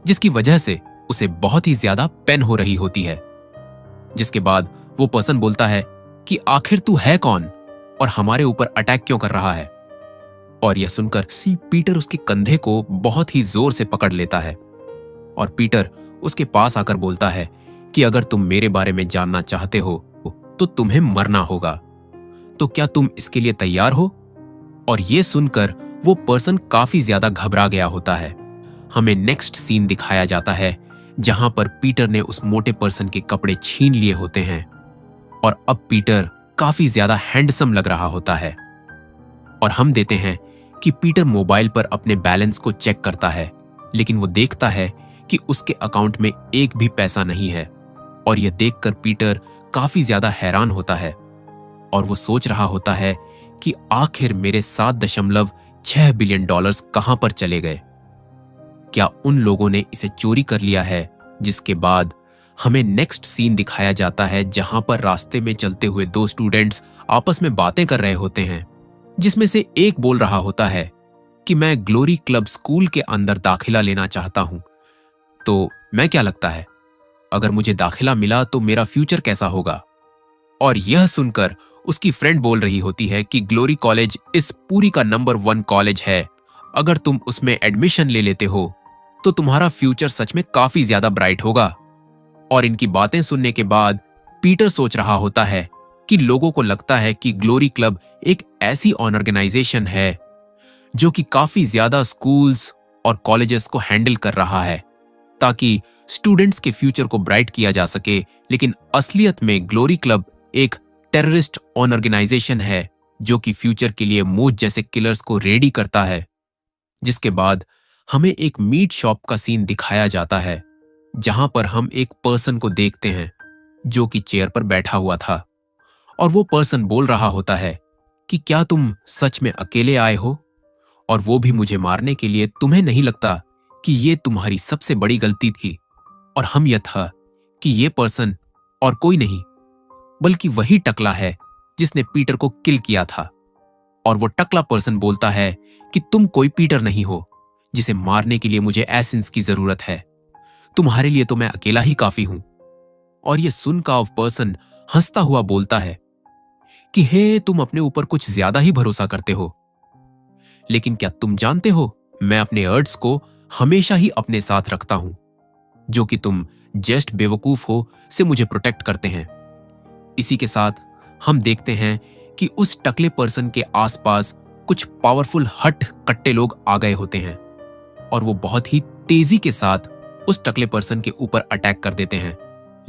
जिसकी वजह से उसे बहुत ही ज्यादा पेन हो रही होती है। जिसके बाद वो पर्सन बोलता है कि आखिर तू है कौन और हमारे ऊपर अटैक क्यों कर रहा है? और यह सुनकर पीटर उसके कंधे को बहुत ही जोर से पकड़ लेता है और पीटर उसके पास आकर बोलता है कि अगर तुम मेरे बारे में जानना चाहते हो तो तुम्हें मरना होगा, तो क्या तुम इसके लिए तैयार हो? और यह सुनकर वो पर्सन काफी ज्यादा घबरा गया होता है। हमें नेक्स्ट सीन दिखाया जाता है जहां पर पीटर ने उस मोटे पर्सन के कपड़े छीन लिए होते हैं और अब पीटर काफी ज्यादा हैंडसम लग रहा होता है। और हम देते हैं कि पीटर मोबाइल पर अपने बैलेंस को चेक करता है, लेकिन वो देखता है कि उसके अकाउंट में एक भी पैसा नहीं है। और यह देखकर पीटर काफी ज्यादा हैरान होता है और वो सोच रहा होता है कि आखिर मेरे 7.6 बिलियन डॉलर्स कहां पर चले गए? क्या उन लोगों ने इसे चोरी कर लिया है? जिसके बाद हमें नेक्स्ट सीन दिखाया जाता है जहां पर रास्ते में चलते हुए दो स्टूडेंट्स आपस में बातें कर रहे होते हैं, जिसमें से एक बोल रहा होता है कि मैं ग्लोरी क्लब स्कूल के अंदर दाखिला लेना चाहता हूं, तो मैं क्या लगता है अगर मुझे दाखिला मिला तो मेरा फ्यूचर कैसा होगा? और यह सुनकर उसकी फ्रेंड बोल रही होती है कि ग्लोरी कॉलेज इस पूरी का नंबर 1 कॉलेज है, अगर तुम उसमें एडमिशन ले लेते हो तो तुम्हारा फ्यूचर सच में काफी ज्यादा ब्राइट होगा। और इनकी बातें सुनने के बाद पीटर सोच रहा होता है कि लोगों को लगता है कि ग्लोरी क्लब एक ऐसी ऑर्गेनाइजेशन है जो कि काफी ज्यादा स्कूल्स और कॉलेजेस को हैंडल कर रहा है ताकि स्टूडेंट्स के फ्यूचर को ब्राइट किया जा सके, लेकिन असलियत में ग्लोरी क्लब एक टेररिस्ट ऑर्गेनाइजेशन है जो कि फ्यूचर के लिए मुझ जैसे किलर्स को रेडी करता है। जिसके बाद हमें एक मीट शॉप का सीन दिखाया जाता है जहां पर हम एक पर्सन को देखते हैं जो कि चेयर पर बैठा हुआ था और वो पर्सन बोल रहा होता है कि क्या तुम सच में अकेले आए हो, और वो भी मुझे मारने के लिए? तुम्हें नहीं लगता कि ये तुम्हारी सबसे बड़ी गलती थी? और हम यह था कि ये पर्सन और कोई नहीं बल्कि वही टकला है जिसने पीटर को किल किया था। और वो टकला पर्सन बोलता है कि तुम कोई पीटर नहीं हो जिसे मारने के लिए मुझे एसेंस की जरूरत है। तुम्हारे लिए तो मैं अकेला ही काफी हूं। और ये सुनकर पर्सन हंसता हुआ बोलता है कि हे, तुम अपने ऊपर कुछ ज्यादा ही भरोसा करते हो। लेकिन क्या तुम जानते हो, मैं अपने अर्ड्स को हमेशा ही अपने साथ रखता हूं, जो कि तुम जस्ट बेवकूफ हो से मुझे प्रोटेक्ट करते हैं। इसी के साथ हम देखते हैं कि उस टकले पर्सन के आसपास कुछ पावरफुल हट कट्टे लोग आ गए होते हैं और वो बहुत ही तेजी के साथ उस टकले पर्सन के ऊपर अटैक कर देते हैं।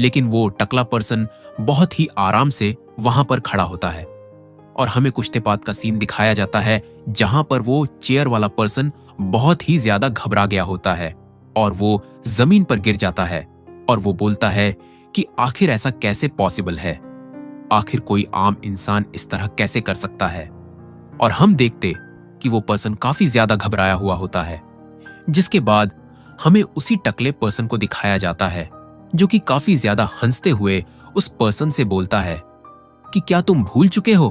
लेकिन वो टकला पर्सन बहुत ही आराम से वहां पर खड़ा होता है और हमें कुश्तेपात का सीन दिखाया जाता है, जहां पर वो चेयर वाला पर्सन बहुत ही ज्यादा घबरा गया होता है और वो जमीन पर गिर जाता है और वो बोलता है कि आखिर ऐसा कैसे पॉसिबल है, आखिर कोई आम इंसान इस तरह कैसे कर सकता है। और हम देखते कि वो पर्सन काफी ज्यादा घबराया हुआ होता है, जिसके बाद हमें उसी टकले पर्सन को दिखाया जाता है जो कि काफी ज्यादा हंसते हुए उस पर्सन से बोलता है कि क्या तुम भूल चुके हो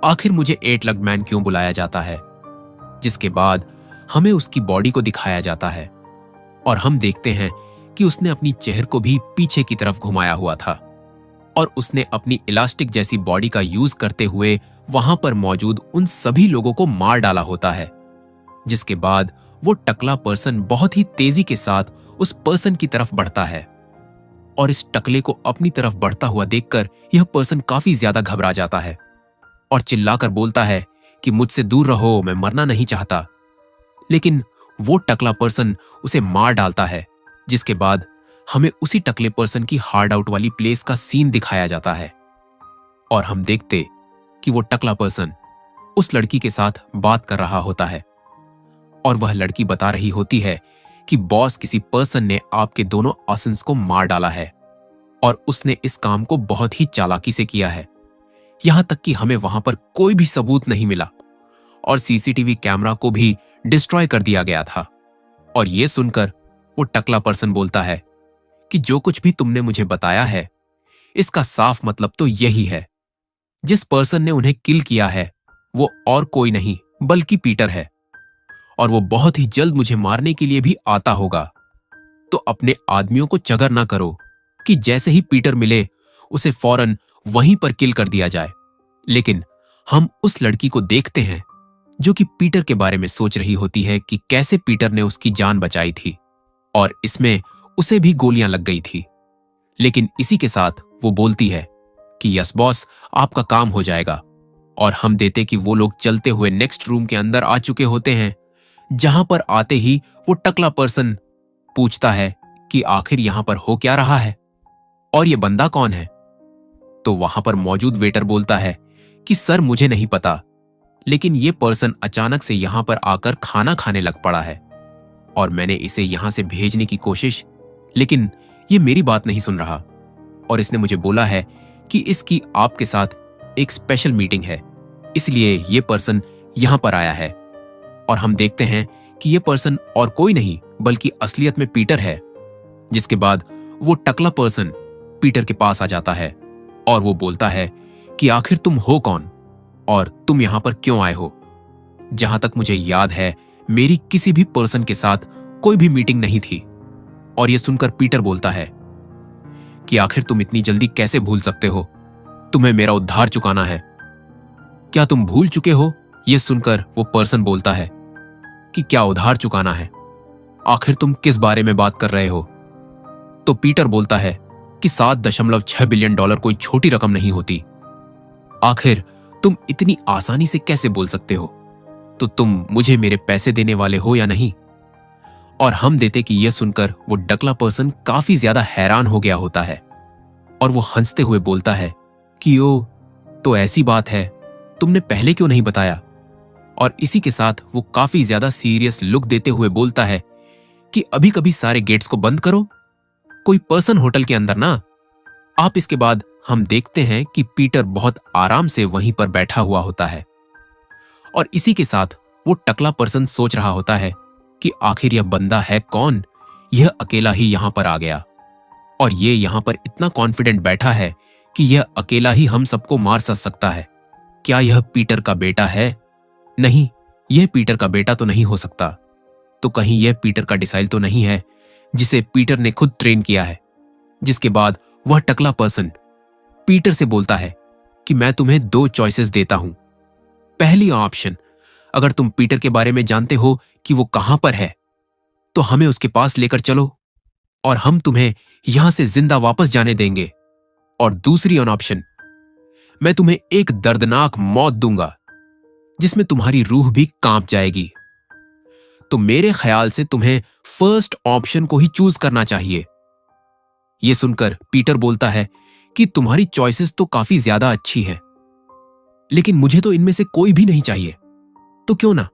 आखिर मुझे 8 लेग्ड मैन क्यों बुलाया जाता है। जिसके बाद हमें उसकी बॉडी को दिखाया जाता है और हम देखते हैं कि उसने अपनी चेहरे को भी पीछे की तरफ घुमाया हुआ था और उसने अपनी इलास्टिक जैसी बॉडी का यूज करते हुए वहां पर मौजूद उन सभी लोगों को मार डाला होता है। जिसके बाद वो टकला पर्सन बहुत ही तेजी के साथ उस पर्सन की तरफ बढ़ता है और इस टकले को अपनी तरफ बढ़ता हुआ देखकर यह पर्सन काफी ज्यादा घबरा जाता है और चिल्लाकर बोलता है कि मुझसे दूर रहो, मैं मरना नहीं चाहता। लेकिन वो टकला पर्सन उसे मार डालता है, जिसके बाद हमें उसी टकले पर्सन की हार्ड आउट वाली प्लेस का सीन दिखाया जाता है और हम देखते कि वो टकला पर्सन उस लड़की के साथ बात कर रहा होता है और वह लड़की बता रही होती है कि बॉस, किसी पर्सन ने आपके दोनों ऑसन्स को मार डाला है और उसने इस काम को बहुत ही चालाकी से किया है। यहां तक कि हमें वहां पर कोई भी सबूत नहीं मिला और सीसीटीवी कैमरा को भी डिस्ट्रॉय कर दिया गया था। और यह सुनकर वो टकला पर्सन बोलता है कि जो कुछ भी तुमने मुझे बताया है, इसका साफ मतलब तो यही है, जिस पर्सन ने उन्हें किल किया है वो और कोई नहीं बल्कि पीटर है और वो बहुत ही जल्द मुझे मारने के लिए भी आता होगा। तो अपने आदमियों को चगर ना करो कि जैसे ही पीटर मिले उसे फौरन वहीं पर किल कर दिया जाए। लेकिन हम उस लड़की को देखते हैं जो कि पीटर के बारे में सोच रही होती है कि कैसे पीटर ने उसकी जान बचाई थी और इसमें उसे भी गोलियां लग गई थी। लेकिन इसी के साथ वो बोलती है कि यस बॉस, आपका काम हो जाएगा। और हम देते कि वो लोग चलते हुए नेक्स्ट रूम के अंदर आ चुके होते हैं, जहां पर आते ही वो टकला पर्सन पूछता है कि आखिर यहां पर हो क्या रहा है और ये बंदा कौन है। तो वहां पर मौजूद वेटर बोलता है कि सर, मुझे नहीं पता, लेकिन ये पर्सन अचानक से यहां पर आकर खाना खाने लग पड़ा है और मैंने इसे यहां से भेजने की कोशिश, लेकिन ये मेरी बात नहीं सुन रहा और इसने मुझे बोला है कि इसकी आपके साथ एक स्पेशल मीटिंग है, इसलिए ये पर्सन यहां पर आया है। और हम देखते हैं कि ये पर्सन और कोई नहीं बल्कि असलियत में पीटर है। जिसके बाद वो टकला पर्सन पीटर के पास आ जाता है और वो बोलता है कि आखिर तुम हो कौन और तुम यहां पर क्यों आए हो। जहां तक मुझे याद है, मेरी किसी भी पर्सन के साथ कोई भी मीटिंग नहीं थी। और यह सुनकर पीटर बोलता है कि आखिर तुम इतनी जल्दी कैसे भूल सकते हो, तुम्हें मेरा उद्धार चुकाना है। क्या तुम भूल चुके हो? यह सुनकर वो पर्सन बोलता है कि क्या उधार चुकाना है, आखिर तुम किस बारे में बात कर रहे हो। तो पीटर बोलता है कि 7.6 बिलियन डॉलर कोई छोटी रकम नहीं होती, आखिर तुम इतनी आसानी से कैसे बोल सकते हो, तो तुम मुझे मेरे पैसे देने वाले हो या नहीं। और हम देते कि यह सुनकर वो टकला पर्सन काफी ज्यादा हैरान हो गया होता है और वो हंसते हुए बोलता है कि ओ, तो ऐसी बात है, तुमने पहले क्यों नहीं बताया। और इसी के साथ वो काफी ज्यादा सीरियस लुक देते हुए बोलता है कि अभी कभी सारे गेट्स को बंद करो, कोई पर्सन होटल के अंदर ना, आप इसके बाद हम देखते हैं कि पीटर बहुत आराम से वहीं पर बैठा हुआ होता है और इसी के साथ वो टकला पर्सन सोच रहा होता है कि आखिर यह बंदा है कौन, यह अकेला ही यहां पर आ गया और ये यहां पर इतना कॉन्फिडेंट बैठा है कि यह अकेला ही हम सबको मार सकता है। क्या यह पीटर का बेटा है? नहीं, यह पीटर का बेटा तो नहीं हो सकता। तो कहीं यह पीटर का डिसाइल तो नहीं है जिसे पीटर ने खुद ट्रेन किया है। जिसके बाद वह टकला पर्सन पीटर से बोलता है कि मैं तुम्हें 2 चॉइसेस देता हूं। पहली ऑप्शन, अगर तुम पीटर के बारे में जानते हो कि वो कहां पर है तो हमें उसके पास लेकर चलो और हम तुम्हें यहां से जिंदा वापस जाने देंगे। और दूसरी ऑप्शन, मैं तुम्हें एक दर्दनाक मौत दूंगा जिसमें तुम्हारी रूह भी कांप जाएगी। तो मेरे ख्याल से तुम्हें फर्स्ट ऑप्शन को ही चूज करना चाहिए। यह सुनकर पीटर बोलता है कि तुम्हारी चॉइसेस तो काफी ज्यादा अच्छी है, लेकिन मुझे तो इनमें से कोई भी नहीं चाहिए। तो क्यों ना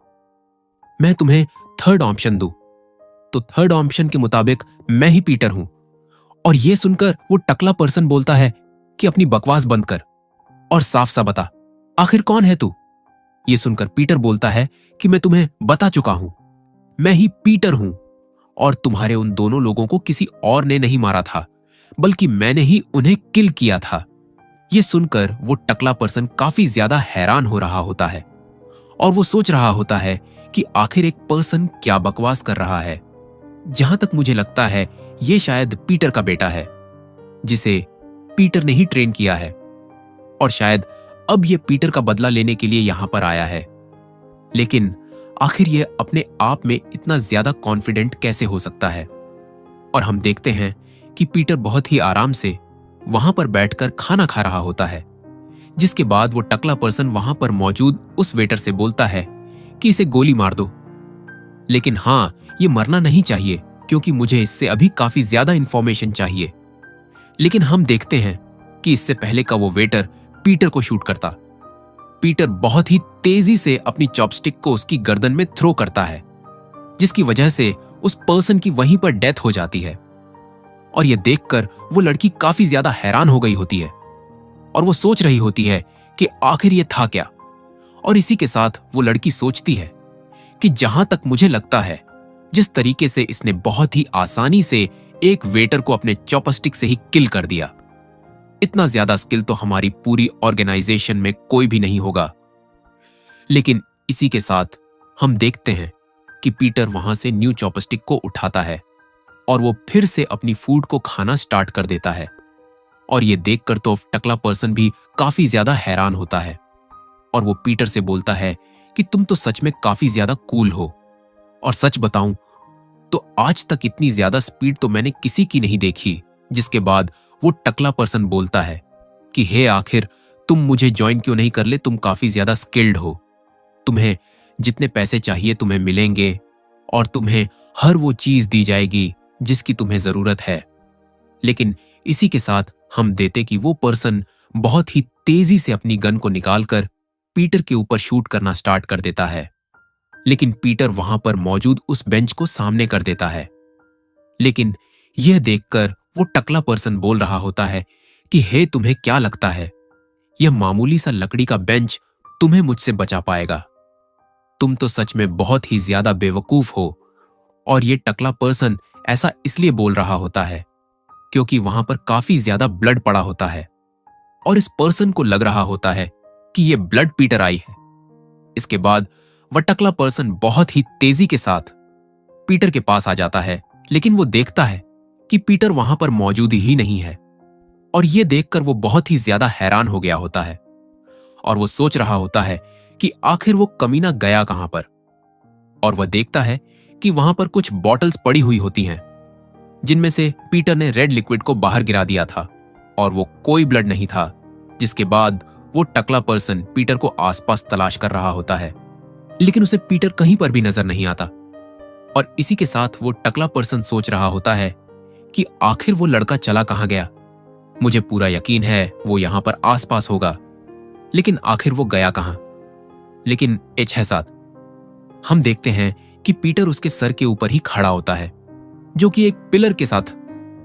मैं तुम्हें थर्ड ऑप्शन दूं। तो थर्ड ऑप्शन के मुताबिक मैं ही पीटर हूं। और यह सुनकर वो टकला पर्सन बोलता है कि अपनी बकवास बंद कर और साफ सा बता, आखिर कौन है तू? यह सुनकर पीटर बोलता है कि मैं तुम्हें बता चुका हूं, मैं ही पीटर हूं और तुम्हारे उन दोनों लोगों को किसी और ने नहीं मारा था, बल्कि मैंने ही उन्हें किल किया था। यह सुनकर वो टकला पर्सन काफी ज्यादा हैरान हो रहा होता है और वो सोच रहा होता है कि आखिर एक पर्सन क्या बकवास कर रहा है। जहां तक मुझे लगता है यह शायद पीटर का बेटा है जिसे पीटर ने ही ट्रेन किया है और शायद अब यह पीटर का बदला लेने के लिए यहां पर आया है। लेकिन आखिर यह अपने आप में इतना ज्यादा कॉन्फिडेंट कैसे हो सकता है? और हम देखते हैं कि पीटर बहुत ही आराम से वहां पर बैठकर खाना खा रहा होता है। जिसके बाद वो टकला पर्सन वहां पर मौजूद उस वेटर से बोलता है कि इसे गोली मार दो, लेकिन हां, ये मरना नहीं चाहिए क्योंकि मुझे इससे अभी काफी ज्यादा इंफॉर्मेशन चाहिए। लेकिन हम देखते हैं कि इससे पहले का वो वेटर पीटर को शूट करता। पीटर बहुत ही तेजी से अपनी चॉपस्टिक को उसकी गर्दन में थ्रो करता है, जिसकी वजह से उस पर्सन की वहीं पर डेथ हो जाती है। और यह देखकर वो लड़की काफी ज्यादा हैरान हो गई होती है और वो सोच रही होती है कि आखिर ये था क्या। और इसी के साथ वो लड़की सोचती है कि जहां तक मुझे लगता है, जिस तरीके से इसने बहुत ही आसानी से एक वेटर को अपने चॉपस्टिक से ही किल कर दिया, इतना ज्यादा स्किल तो हमारी पूरी ऑर्गेनाइजेशन में कोई भी नहीं होगा। लेकिन इसी के साथ हम देखते हैं कि पीटर वहां से न्यू चॉपस्टिक को उठाता है और वो फिर से अपनी फूड को खाना स्टार्ट कर देता है। और ये देखकर तो टकला पर्सन भी काफी ज्यादा हैरान होता है और वो पीटर से बोलता है कि तुम तो सच में काफी ज्यादा कूल हो, और सच बताऊं तो आज तक इतनी ज्यादा स्पीड तो मैंने किसी की नहीं देखी। जिसके बाद वो टकला पर्सन बोलता है कि हे, आखिर तुम मुझे ज्वाइन क्यों नहीं कर ले? तुम काफी ज्यादा स्किल्ड हो, तुम्हें जितने पैसे चाहिए तुम्हें मिलेंगे और तुम्हें हर वो चीज दी जाएगी जिसकी तुम्हें जरूरत है। लेकिन इसी के साथ हम देते कि वो पर्सन बहुत ही तेजी से अपनी गन को निकालकर पीटर के ऊपर शूट करना स्टार्ट कर देता है। लेकिन पीटर वहां पर मौजूद उस बेंच को सामने कर देता है। लेकिन यह देखकर वो टकला पर्सन बोल रहा होता है कि हे, तुम्हें क्या लगता है यह मामूली सा लकड़ी का बेंच तुम्हें मुझसे बचा पाएगा? तुम तो सच में बहुत ही ज्यादा बेवकूफ हो। और ये टकला पर्सन ऐसा इसलिए बोल रहा होता है क्योंकि वहां पर काफी ज्यादा ब्लड पड़ा होता है और इस पर्सन को लग रहा होता है कि यह ब्लड पीटर आई है। इसके बाद वह टकला पर्सन बहुत ही तेजी के साथ पीटर के पास आ जाता है, लेकिन वो देखता है कि पीटर वहां पर मौजूद ही नहीं है। और यह देखकर वो बहुत ही ज्यादा हैरान हो गया होता है और वो सोच रहा होता है कि आखिर वो कमीना गया कहां पर। और वह देखता है कि वहां पर कुछ बॉटल्स पड़ी हुई होती हैं जिनमें से पीटर ने रेड लिक्विड को बाहर गिरा दिया था और वो कोई ब्लड नहीं था। जिसके बाद वो टकला पर्सन पीटर को आसपास तलाश कर रहा होता है, लेकिन उसे पीटर कहीं पर भी नजर नहीं आता। और इसी के साथ वो टकला पर्सन सोच रहा होता है कि आखिर वो लड़का चला कहां गया। मुझे पूरा यकीन है वो यहां पर आसपास होगा, लेकिन आखिर वो गया कहां। लेकिन साथ हम देखते हैं कि पीटर उसके सर के ऊपर ही खड़ा होता है, जो कि एक पिलर के साथ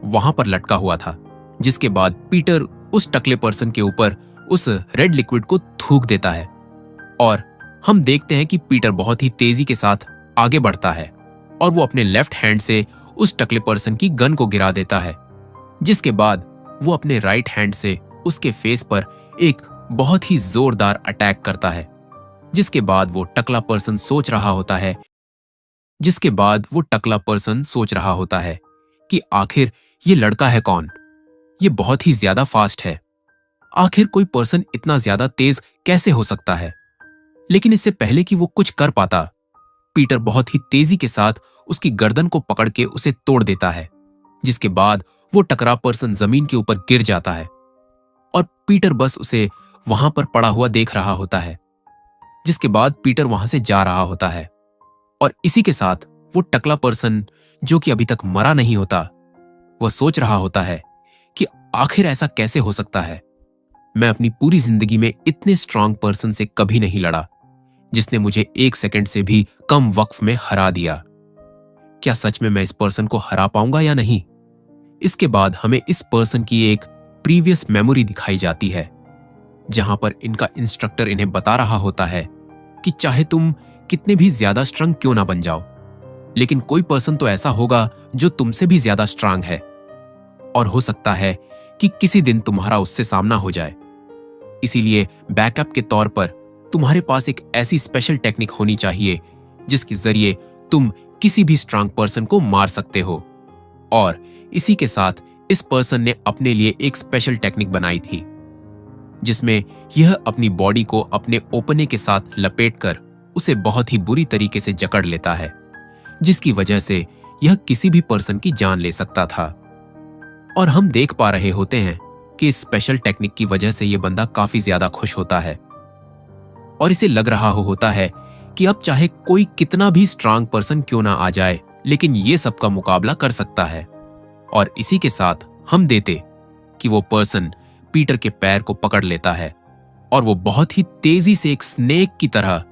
वहां पर लटका हुआ था। जिसके बाद पीटर उस टकले पर्सन के ऊपर उस रेड लिक्विड को थूक देता है और हम देखते हैं कि पीटर बहुत ही तेजी के साथ आगे बढ़ता है और वो अपने लेफ्ट हैंड से उस टकले पर्सन की गन को गिरा देता है, जिसके बाद वो अपने राइट हैंड से उसके फेस पर एक बहुत ही जोरदार अटैक करता है। जिसके बाद वो टकला पर्सन सोच रहा होता है कि आखिर ये लड़का है कौन? ये बहुत ही ज्यादा फास्ट है। आखिर कोई पर्सन इतना ज्यादा तेज कैसे हो सकता है? लेकिन इससे पहले कि वो कुछ कर पाता, पीटर बहुत ही तेजी के साथ उसकी गर्दन को पकड़ के उसे तोड़ देता है, जिसके बाद वो टकरा पर्सन जमीन के ऊपर गिर जाता है और पीटर बस उसे वहां पर पड़ा हुआ देख रहा होता है। जिसके बाद पीटर वहां से जा रहा होता है और इसी के साथ वो टकला पर्सन, जो कि अभी तक मरा नहीं होता, वह सोच रहा होता है कि आखिर ऐसा कैसे हो सकता है? मैं अपनी पूरी जिंदगी में इतने स्ट्रांग पर्सन से कभी नहीं लड़ा, जिसने मुझे 1 सेकंड से भी कम वक्त में हरा दिया। क्या सच में मैं इस पर्सन को हरा पाऊंगा या नहीं? इसके बाद हमें इस पर्सन की एक प्रीवियस मेमोरी दिखाई जाती है, जहां पर इनका इंस्ट्रक्टर इन्हें बता रहा होता है कि चाहे तुम कितने भी ज्यादा स्ट्रांग क्यों ना बन जाओ, लेकिन कोई पर्सन तो ऐसा होगा जो तुमसे भी ज्यादा स्ट्रांग है और हो सकता है कि किसी दिन तुम्हारा उससे सामना हो जाए। इसीलिए बैकअप के तौर पर तुम्हारे पास एक ऐसी स्पेशल टेक्निक होनी चाहिए जिसके जरिए तुम किसी भी स्ट्रांग पर्सन को मार सकते हो। और इसी के साथ इस पर्सन ने अपने लिए एक स्पेशल टेक्निक बनाई थी, जिसमें यह अपनी बॉडी को अपने ओपने के साथ लपेटकर उसे बहुत ही बुरी तरीके से जकड़ लेता है, जिसकी वजह से यह किसी भी पर्सन की जान ले सकता था। और हम देख पा रहे होते हैं कि इस स्पेशल टेक्निक की वजह से यह बंदा काफी ज्यादा खुश होता है और इसे लग रहा होता है कि अब चाहे कोई कितना भी स्ट्रांग पर्सन क्यों ना आ जाए, लेकिन ये सबका मुकाबला कर सकता है। और इसी के साथ हम देते कि वो पर्सन पीटर के पैर को पकड़ लेता है और वो बहुत ही तेजी से एक स्नेक की तरह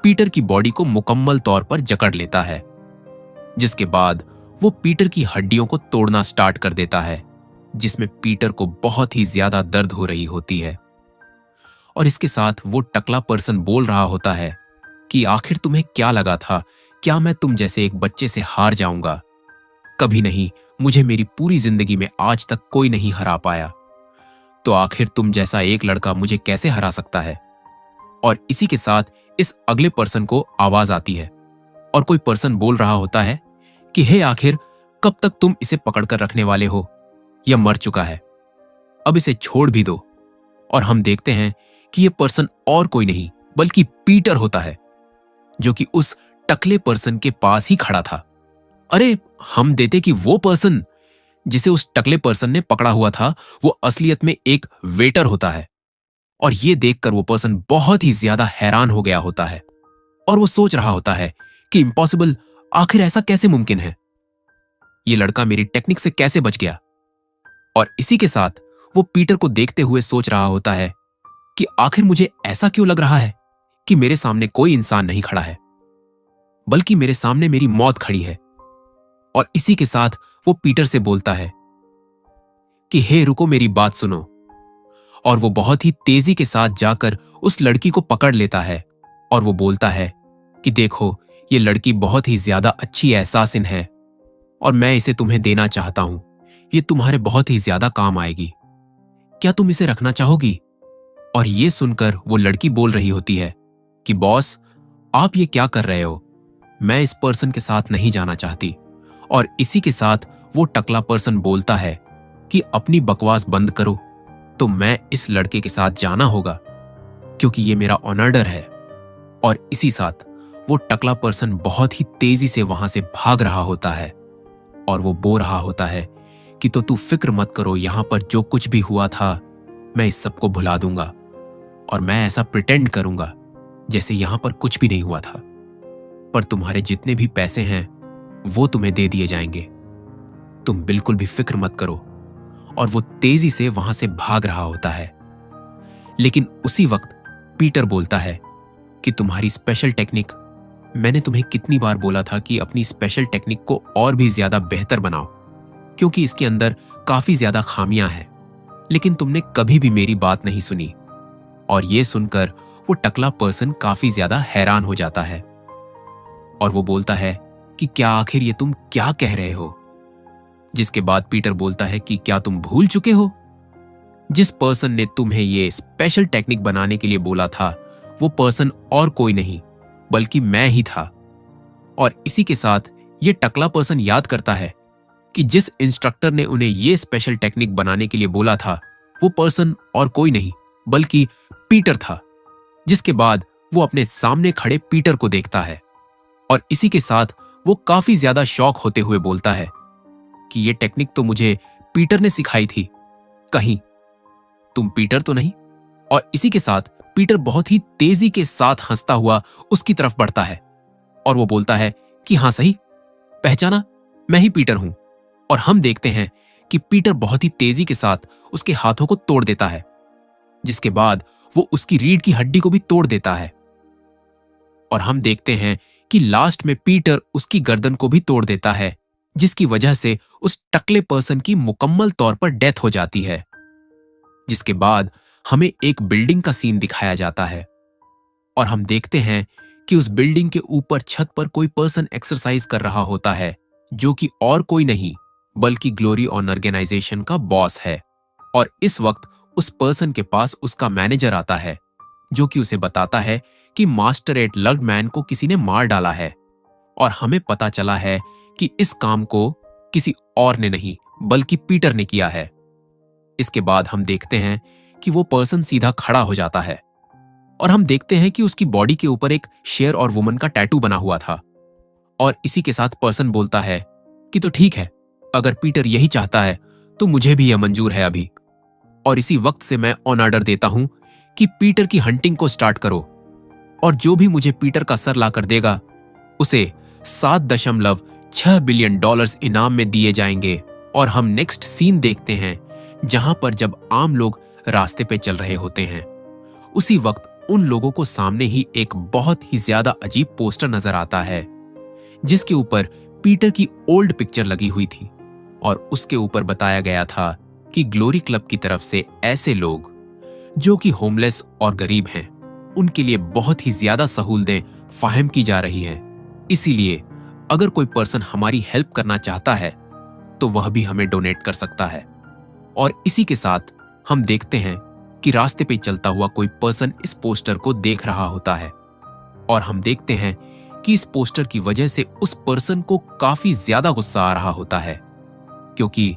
पीटर की बॉडी को मुकम्मल तौर पर जकड़ लेता है, जिसके बाद वो पीटर की हड्डियों को तोड़ना स्टार्ट कर देता है, जिसमें पीटर को बहुत ही ज्यादा दर्द हो रही होती है। और इसके साथ वो टकला पर्सन बोल रहा होता है कि आखिर तुम्हें क्या लगा था? क्या मैं तुम जैसे एक बच्चे से हार जाऊंगा? कभी नहीं, मुझे मेरी पूरी जिंदगी में आज तक कोई नहीं हरा पाया, तो आखिर तुम जैसा एक लड़का मुझे कैसे हरा सकता है? और इसी के साथ इस अगले पर्सन को आवाज आती है और कोई पर्सन बोल रहा होता है कि हे, आखिर कब तक तुम इसे पकड़कर रखने वाले हो? यह मर चुका है, अब इसे छोड़ भी दो। और हम देखते हैं कि यह पर्सन और कोई नहीं बल्कि पीटर होता है, जो कि उस टकले पर्सन के पास ही खड़ा था। अरे, हम देते कि वो पर्सन जिसे उस टकले पर्सन ने पकड़ा हुआ था, वो असलियत में एक वेटर होता है। और ये देखकर वो पर्सन बहुत ही ज्यादा हैरान हो गया होता है और वो सोच रहा होता है कि इम्पॉसिबल, आखिर ऐसा कैसे मुमकिन है? ये लड़का मेरी टेक्निक से कैसे बच गया? और इसी के साथ वो पीटर को देखते हुए सोच रहा होता है कि आखिर मुझे ऐसा क्यों लग रहा है कि मेरे सामने कोई इंसान नहीं खड़ा है, बल्कि मेरे सामने मेरी मौत खड़ी है। और इसी के साथ वो पीटर से बोलता है कि हे, रुको, मेरी बात सुनो। और वो बहुत ही तेजी के साथ जाकर उस लड़की को पकड़ लेता है और वो बोलता है कि देखो, ये लड़की बहुत ही ज्यादा अच्छी एहसासिन है और मैं इसे तुम्हें देना चाहता हूं। ये तुम्हारे बहुत ही ज्यादा काम आएगी। क्या तुम इसे रखना चाहोगी? और ये सुनकर वो लड़की बोल रही होती है कि बॉस, आप ये क्या कर रहे हो? मैं इस पर्सन के साथ नहीं जाना चाहती। और इसी के साथ वो टकला पर्सन बोलता है कि अपनी बकवास बंद करो, तो मैं इस लड़के के साथ जाना होगा क्योंकि ये मेरा ऑनर्डर है। और इसी साथ वो टकला पर्सन बहुत ही तेजी से वहां से भाग रहा होता है और वो बोल रहा होता है कि तो तू फिक्र मत करो, यहां पर जो कुछ भी हुआ था मैं इस सबको भुला दूंगा और मैं ऐसा प्रिटेंड करूंगा जैसे यहां पर कुछ भी नहीं हुआ था। पर तुम्हारे जितने भी पैसे हैं वो तुम्हें दे दिए जाएंगे, तुम बिल्कुल भी फिक्र मत करो। और वो तेजी से वहां से भाग रहा होता है। लेकिन उसी वक्त पीटर बोलता है कि तुम्हारी स्पेशल टेक्निक, मैंने तुम्हें कितनी बार बोला था कि अपनी स्पेशल टेक्निक को और भी ज्यादा बेहतर बनाओ, क्योंकि इसके अंदर काफी ज्यादा खामियां हैं लेकिन तुमने कभी भी मेरी बात नहीं सुनी। और ये सुनकर वो टकला पर्सन काफी ज्यादा हैरान हो जाता है और वो बोलता है कि क्या आखिर ये तुम क्या कह रहे हो। जिसके बाद पीटर बोलता है कि क्या तुम भूल चुके हो, जिस पर्सन ने तुम्हें ये स्पेशल टेक्निक बनाने के लिए बोला था वो पर्सन और कोई नहीं बल्कि मैं ही था। और इसी के साथ ये टकला पर्सन याद करता है कि जिस इंस्ट्रक्टर ने उन्हें ये स्पेशल टेक्निक बनाने के लिए बोला था वो पर्सन और कोई नहीं बल्कि पीटर था। जिसके बाद वो अपने सामने खड़े पीटर को देखता है और इसी के साथ वो काफी ज्यादा शॉक होते हुए बोलता है कि ये टेक्निक तो मुझे पीटर ने सिखाई थी, कहीं तुम पीटर तो नहीं। और इसी के साथ पीटर बहुत ही तेजी के साथ हंसता हुआ उसकी तरफ बढ़ता है और वो बोलता है कि हाँ सही पहचाना, मैं ही पीटर हूं। और हम देखते हैं कि पीटर बहुत ही तेजी के साथ उसके हाथों को तोड़ देता है, जिसके बाद वो उसकी रीढ़ की हड्डी को भी तोड़ देता है। और हम देखते हैं कि लास्ट में पीटर उसकी गर्दन को भी तोड़ देता है, जिसकी वजह से उस टकले पर्सन की मुकम्मल तौर पर डेथ हो जाती है। जिसके बाद हमें एक बिल्डिंग का सीन दिखाया जाता है और हम देखते हैं कि उस बिल्डिंग के ऊपर छत पर कोई पर्सन एक्सरसाइज कर रहा होता है, जो कि और कोई नहीं बल्कि ग्लोरी ऑन ऑर्गेनाइजेशन का बॉस है। और इस वक्त उस पर्सन के पास उसका मैनेजर आता है, जो कि उसे बताता है कि मास्टर एट लग्ड मैन को किसी ने मार डाला है। और हमें पता चला है कि इस काम को किसी और ने नहीं बल्कि पीटर ने किया है। इसके बाद हम देखते हैं कि वो पर्सन सीधा खड़ा हो जाता है और हम देखते हैं कि उसकी बॉडी के ऊपर एक शेर और वुमन का टैटू बना हुआ था। और इसी के साथ पर्सन बोलता है कि तो ठीक है, अगर पीटर यही चाहता है तो मुझे भी यह मंजूर है अभी। और इसी वक्त से मैं ऑन ऑर्डर देता हूं कि पीटर की हंटिंग को स्टार्ट करो और जो भी मुझे पीटर का सर लाकर देगा उसे 7.6 बिलियन डॉलर्स इनाम में दिए जाएंगे। और हम नेक्स्ट सीन देखते हैं जहां पर जब आम लोग रास्ते पे चल रहे होते हैं, उसी वक्त उन लोगों को सामने ही एक बहुत ही ज्यादा अजीब पोस्टर नजर आता है, जिसके ऊपर पीटर की ओल्ड पिक्चर लगी हुई थी और उसके ऊपर बताया गया था कि ग्लोरी क्लब की तरफ से ऐसे लोग जो कि होमलेस और गरीब हैं, उनके लिए बहुत ही ज्यादा सहूलतें फाहिम की जा रही हैं। इसीलिए अगर कोई पर्सन हमारी हेल्प करना चाहता है तो वह भी हमें डोनेट कर सकता है। और इसी के साथ हम देखते हैं कि रास्ते पे चलता हुआ कोई पर्सन इस पोस्टर को देख रहा होता है और हम देखते हैं कि इस पोस्टर की वजह से उस पर्सन को काफी ज्यादा गुस्सा आ रहा होता है, क्योंकि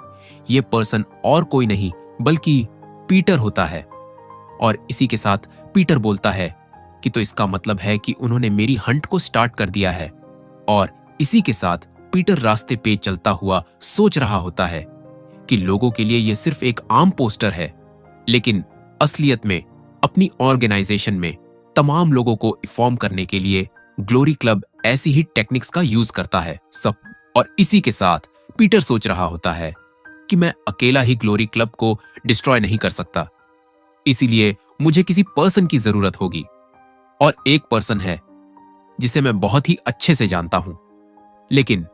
यह पर्सन और कोई नहीं बल्कि पीटर होता है। और इसी के साथ पीटर बोलता है कि तो इसका मतलब है कि उन्होंने मेरी हंट को स्टार्ट कर दिया है। और इसी के साथ पीटर रास्ते पे चलता हुआ सोच रहा होता है कि लोगों के लिए यह सिर्फ एक आम पोस्टर है, लेकिन असलियत में अपनी ऑर्गेनाइजेशन में तमाम लोगों को इन्फॉर्म करने के लिए ग्लोरी क्लब ऐसी ही टेक्निक्स का यूज करता है सब। और इसी के साथ पीटर सोच रहा होता है कि मैं अकेला ही ग्लोरी क्लब को डिस्ट्रॉय नहीं कर सकता, इसीलिए मुझे किसी पर्सन की जरूरत होगी। और एक पर्सन है जिसे मैं बहुत ही अच्छे से जानता हूं, लेकिन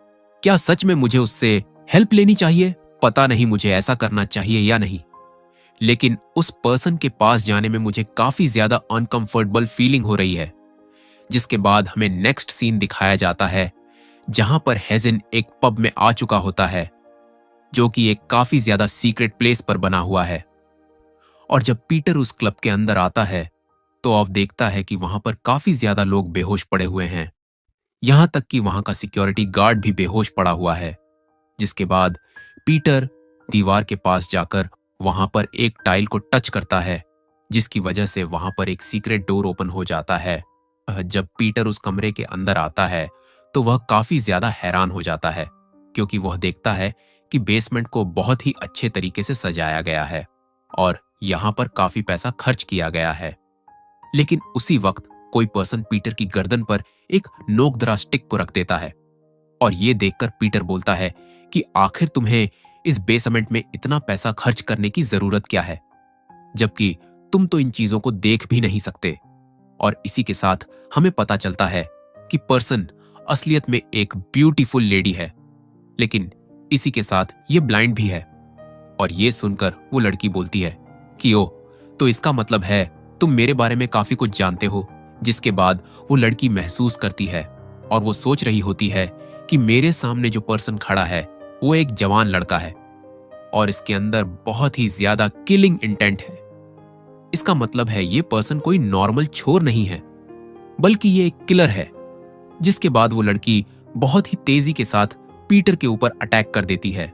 क्या सच में मुझे उससे हेल्प लेनी चाहिए? पता नहीं मुझे ऐसा करना चाहिए या नहीं, लेकिन उस पर्सन के पास जाने में मुझे काफी ज्यादा अनकंफर्टेबल फीलिंग हो रही है। जिसके बाद हमें नेक्स्ट सीन दिखाया जाता है जहां पर हेजन एक पब में आ चुका होता है, जो कि एक काफी ज्यादा सीक्रेट प्लेस पर बना हुआ है। और जब पीटर उस क्लब के अंदर आता है तो आप देखता है कि वहां पर काफी ज्यादा लोग बेहोश पड़े हुए हैं, यहां तक कि वहां का सिक्योरिटी गार्ड भी बेहोश पड़ा हुआ है। जिसके बाद पीटर दीवार के पास जाकर वहां पर एक टाइल को टच करता है, जिसकी वजह से वहां पर एक सीक्रेट डोर ओपन हो जाता है। जब पीटर उस कमरे के अंदर आता है तो वह काफी ज्यादा हैरान हो जाता है, क्योंकि वह देखता है कि बेसमेंट को बहुत ही अच्छे तरीके से सजाया गया है और यहां पर काफी पैसा खर्च किया गया है। लेकिन उसी वक्त कोई पर्सन पीटर की गर्दन पर एक नोकदरा स्टिक को रख देता है और यह देखकर पीटर बोलता है कि आखिर तुम्हें इस बेसमेंट में इतना पैसा खर्च करने की जरूरत क्या है, जबकि तुम तो इन चीजों को देख भी नहीं सकते। और इसी के साथ हमें पता चलता है कि पर्सन असलियत में एक ब्यूटीफुल लेडी है, लेकिन इसी के साथ ये ब्लाइंड भी है। और ये सुनकर वो लड़की बोलती है कि ओ, तो इसका मतलब है तुम मेरे बारे में काफी कुछ जानते हो। जिसके बाद वो लड़की महसूस करती है और वो सोच रही होती है कि मेरे सामने जो पर्सन खड़ा है वो एक जवान लड़का है और इसके अंदर बहुत ही ज्यादा किलिंग इंटेंट है। इसका मतलब है ये पर्सन कोई नॉर्मल चोर नहीं है, बल्कि ये एक किलर है। जिसके बाद वो लड़की बहुत ही तेजी के साथ पीटर के ऊपर अटैक कर देती है,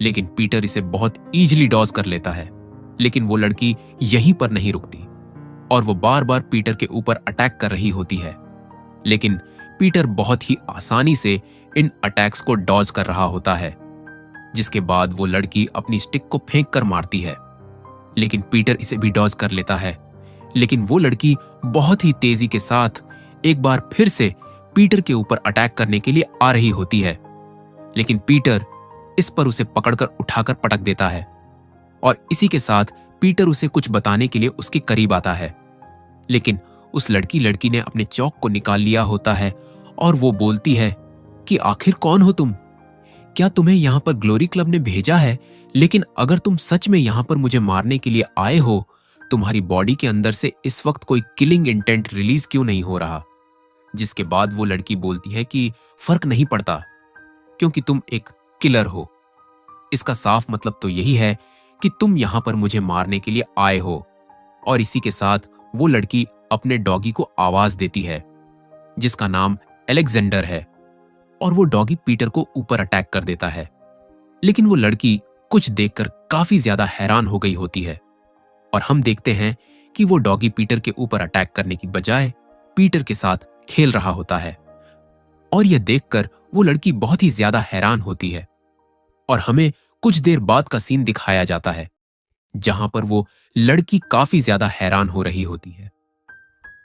लेकिन पीटर इसे बहुत इजीली डॉज कर लेता है। लेकिन वो लड़की यहीं पर नहीं रुकती और वो बार बार पीटर के ऊपर अटैक कर रही होती है, लेकिन पीटर बहुत ही आसानी से इन अटैक्स को डॉज कर रहा होता है। जिसके बाद वो लड़की अपनी स्टिक को फेंक कर मारती है, लेकिन पीटर इसे भी डॉज कर लेता है। लेकिन वो लड़की बहुत ही तेजी के साथ एक बार फिर से पीटर के ऊपर अटैक करने के लिए आ रही होती है, लेकिन पीटर इस पर उसे पकड़कर उठाकर पटक देता है और इसी के साथ पीटर उसे कुछ बताने के लिए उसके करीब आता है। लेकिन उस लड़की ने अपने चौक को निकाल लिया होता है और वो बोलती है कि आखिर कौन हो तुम? क्या तुम्हें यहां पर ग्लोरी क्लब ने भेजा है? लेकिन अगर तुम सच में यहां पर मुझे मारने के लिए आए हो, तुम्हारी बॉडी के अंदर से इस वक्त कोई किलिंग इंटेंट रिलीज क्यों नहीं हो रहा? जिसके बाद वो लड़की बोलती है कि फर्क नहीं पड़ता, क्योंकि तुम एक किलर हो। इसका साफ मतलब तो यही है कि तुम यहां पर मुझे मारने के लिए आए हो। और इसी के साथ वो लड़की अपने डॉगी को आवाज देती है, जिसका नाम अलेक्जेंडर है, और वो डॉगी पीटर को ऊपर अटैक कर देता है। लेकिन वो लड़की कुछ देखकर काफी ज्यादा हैरान हो गई होती है और हम देखते हैं कि वो डॉगी पीटर के ऊपर अटैक करने की बजाय पीटर के साथ खेल रहा होता है। और यह देखकर वो लड़की बहुत ही ज्यादा हैरान होती है और हमें कुछ देर बाद का सीन दिखाया जाता है, जहां पर वो लड़की काफी ज्यादा हैरान हो रही होती है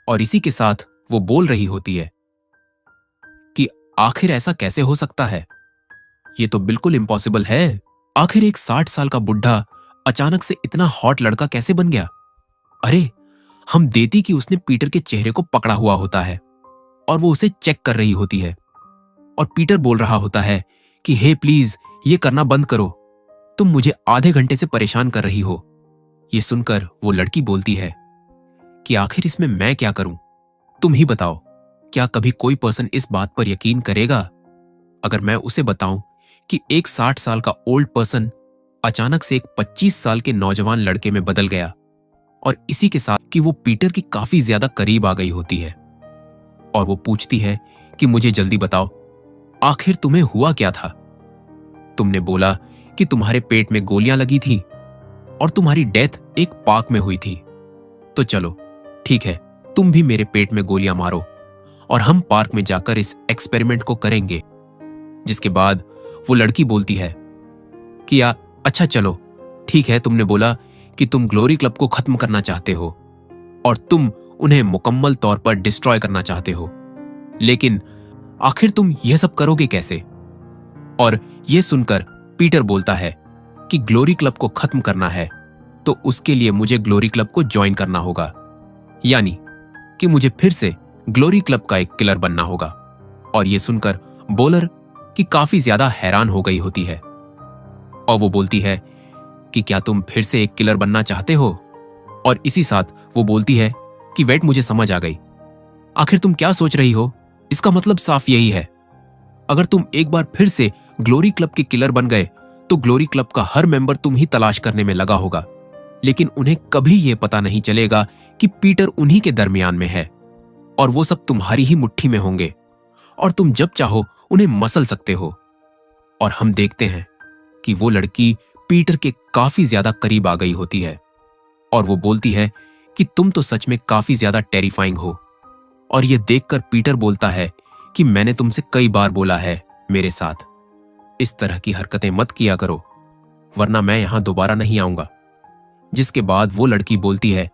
और इसी के साथ वो बोल रही होती है कि आखिर ऐसा कैसे हो सकता है? ये तो बिल्कुल इम्पॉसिबल है। आखिर एक 60 साल का बुढ़ा अचानक से इतना हॉट लड़का कैसे बन गया? अरे, हम देती कि उसने पीटर के चेहरे को पकड़ा हुआ होता है और वो उसे चेक कर रही होती है और पीटर बोल रहा होता है कि हे प्लीज ये करना बंद करो, तुम मुझे आधे घंटे से परेशान कर रही हो। ये सुनकर वो लड़की बोलती है कि आखिर इसमें मैं क्या करूं? तुम ही बताओ, क्या कभी कोई पर्सन इस बात पर यकीन करेगा अगर मैं उसे बताऊं कि एक 60 साल का ओल्ड पर्सन अचानक से एक 25 साल के नौजवान लड़के में बदल गया और इसी के साथ कि वो पीटर की काफी ज्यादा करीब आ गई होती है और वो पूछती है कि मुझे जल्दी बताओ, आखिर तुम्हें हुआ क्या था? तुमने बोला कि तुम्हारे पेट में गोलियां लगी थी और तुम्हारी डेथ एक पार्क में हुई थी। तो चलो ठीक है, तुम भी मेरे पेट में गोलियां मारो और हम पार्क में जाकर इस एक्सपेरिमेंट को करेंगे। जिसके बाद वो लड़की बोलती है कि अच्छा चलो ठीक है, तुमने बोला कि तुम ग्लोरी क्लब को खत्म करना चाहते हो और तुम उन्हें मुकम्मल तौर पर डिस्ट्रॉय करना चाहते हो, लेकिन आखिर तुम यह सब करोगे कैसे? और यह सुनकर पीटर बोलता है कि ग्लोरी क्लब को खत्म करना है तो उसके लिए मुझे ग्लोरी क्लब को ज्वाइन करना होगा, यानी कि मुझे फिर से ग्लोरी क्लब का एक किलर बनना होगा। और यह सुनकर बोलर की काफी ज्यादा हैरान हो गई होती है और वो बोलती है कि क्या तुम फिर से एक किलर बनना चाहते हो? और इसी साथ वो बोलती है कि वेट, मुझे समझ आ गई, आखिर तुम क्या सोच रही हो? इसका मतलब साफ यही है, अगर तुम एक बार फिर से ग्लोरी क्लब के किलर बन गए तो ग्लोरी क्लब का हर मेंबर तुम ही तलाश करने में लगा होगा, लेकिन उन्हें कभी यह पता नहीं चलेगा कि पीटर उन्हीं के दरमियान में है और वो सब तुम्हारी ही मुट्ठी में होंगे और तुम जब चाहो उन्हें मसल सकते हो। और हम देखते हैं कि वो लड़की पीटर के काफी ज्यादा करीब आ गई होती है और वो बोलती है कि तुम तो सच में काफी ज्यादा टेरिफाइंग हो। और यह देखकर पीटर बोलता है कि मैंने तुमसे कई बार बोला है मेरे साथ इस तरह की हरकतें मत किया करो, वरना मैं यहां दोबारा नहीं आऊंगा। जिसके बाद वो लड़की बोलती है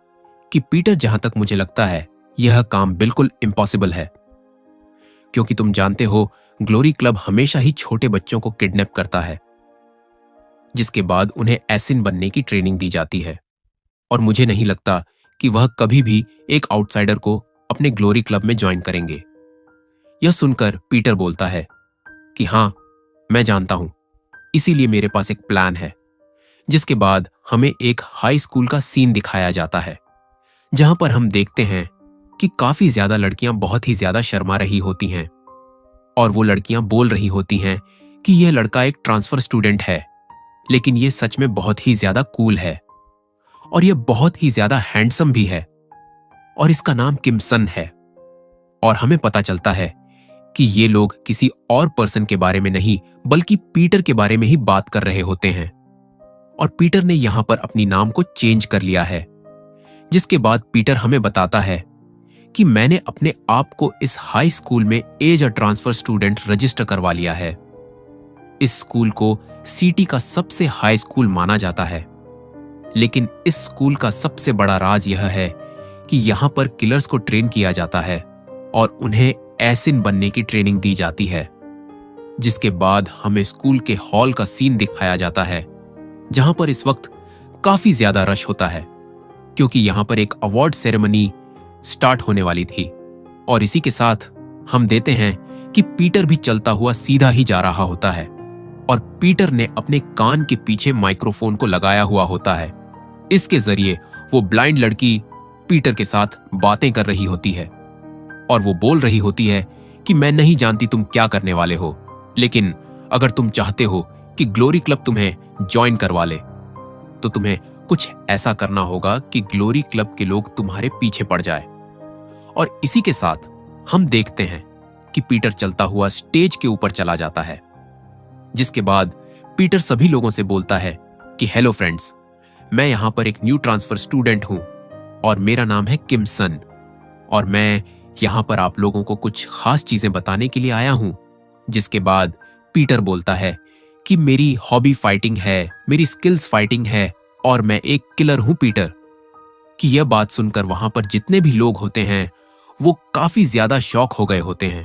कि पीटर, जहां तक मुझे लगता है यह काम बिल्कुल इम्पॉसिबल है, क्योंकि तुम जानते हो ग्लोरी क्लब हमेशा ही छोटे बच्चों को किडनैप करता है, जिसके बाद उन्हें एसिन बनने की ट्रेनिंग दी जाती है और मुझे नहीं लगता कि वह कभी भी एक आउटसाइडर को अपने ग्लोरी क्लब में ज्वाइन करेंगे। यह सुनकर पीटर बोलता है कि हां, मैं जानता हूं, इसीलिए मेरे पास एक प्लान है जिसके बाद हमें एक हाई स्कूल का सीन दिखाया जाता है, जहां पर हम देखते हैं कि काफी ज्यादा लड़कियां बहुत ही ज्यादा शर्मा रही होती हैं और वो लड़कियां बोल रही होती हैं कि यह लड़का एक ट्रांसफर स्टूडेंट है, लेकिन ये सच में बहुत ही ज्यादा कूल है और ये बहुत ही ज्यादा हैंडसम भी है और इसका नाम किमसन है। और हमें पता चलता है कि ये लोग किसी और पर्सन के बारे में नहीं बल्कि पीटर के बारे में ही बात कर रहे होते हैं और पीटर ने यहां पर अपनी नाम को चेंज कर लिया है। जिसके बाद पीटर हमें बताता है कि मैंने अपने आप को इस हाई स्कूल में as a transfer student register करवा लिया है। इस स्कूल को सिटी का सबसे हाई स्कूल माना जाता है, लेकिन इस स्कूल का सबसे बड़ा राज यह है कि यहां पर किलर्स को ट्रेन किया जाता है और उन्हें एसिन बनने की ट्रेनिंग दी जाती है। जिसके बाद हमें स्कूल के हॉल का सीन दिखाया जाता है, जहां पर इस वक्त काफी ज्यादा रश होता है क्योंकि यहां पर एक अवार्ड सेरेमनी स्टार्ट होने वाली थी। और इसी के साथ हम देते हैं कि पीटर भी चलता हुआ सीधा ही जा रहा होता है और पीटर ने अपने कान के पीछे माइक्रोफोन को लगाया हुआ होता है। इसके जरिए वो ब्लाइंड लड़की पीटर के साथ बातें कर रही होती है और वो बोल रही होती है कि मैं नहीं जानती तुम क्या करने वाले हो, लेकिन अगर तुम चाहते हो कि ग्लोरी क्लब तुम्हें ज्वाइन करवा ले तो तुम्हें कुछ ऐसा करना होगा कि ग्लोरी क्लब के लोग तुम्हारे पीछे पड़ जाए। और इसी के साथ हम देखते हैं कि पीटर चलता हुआ स्टेज के ऊपर चला जाता है। जिसके बाद पीटर सभी लोगों से बोलता है कि हेलो फ्रेंड्स, मैं यहां पर एक न्यू ट्रांसफर स्टूडेंट हूं और मेरा नाम है किमसन और मैं यहां पर आप लोगों को कुछ खास चीजें बताने के लिए आया हूं। जिसके बाद पीटर बोलता है कि मेरी हॉबी फाइटिंग है, मेरी स्किल्स फाइटिंग है और मैं एक किलर हूं पीटर। कि यह बात सुनकर वहां पर जितने भी लोग होते हैं वो काफी ज्यादा शॉक हो गए होते हैं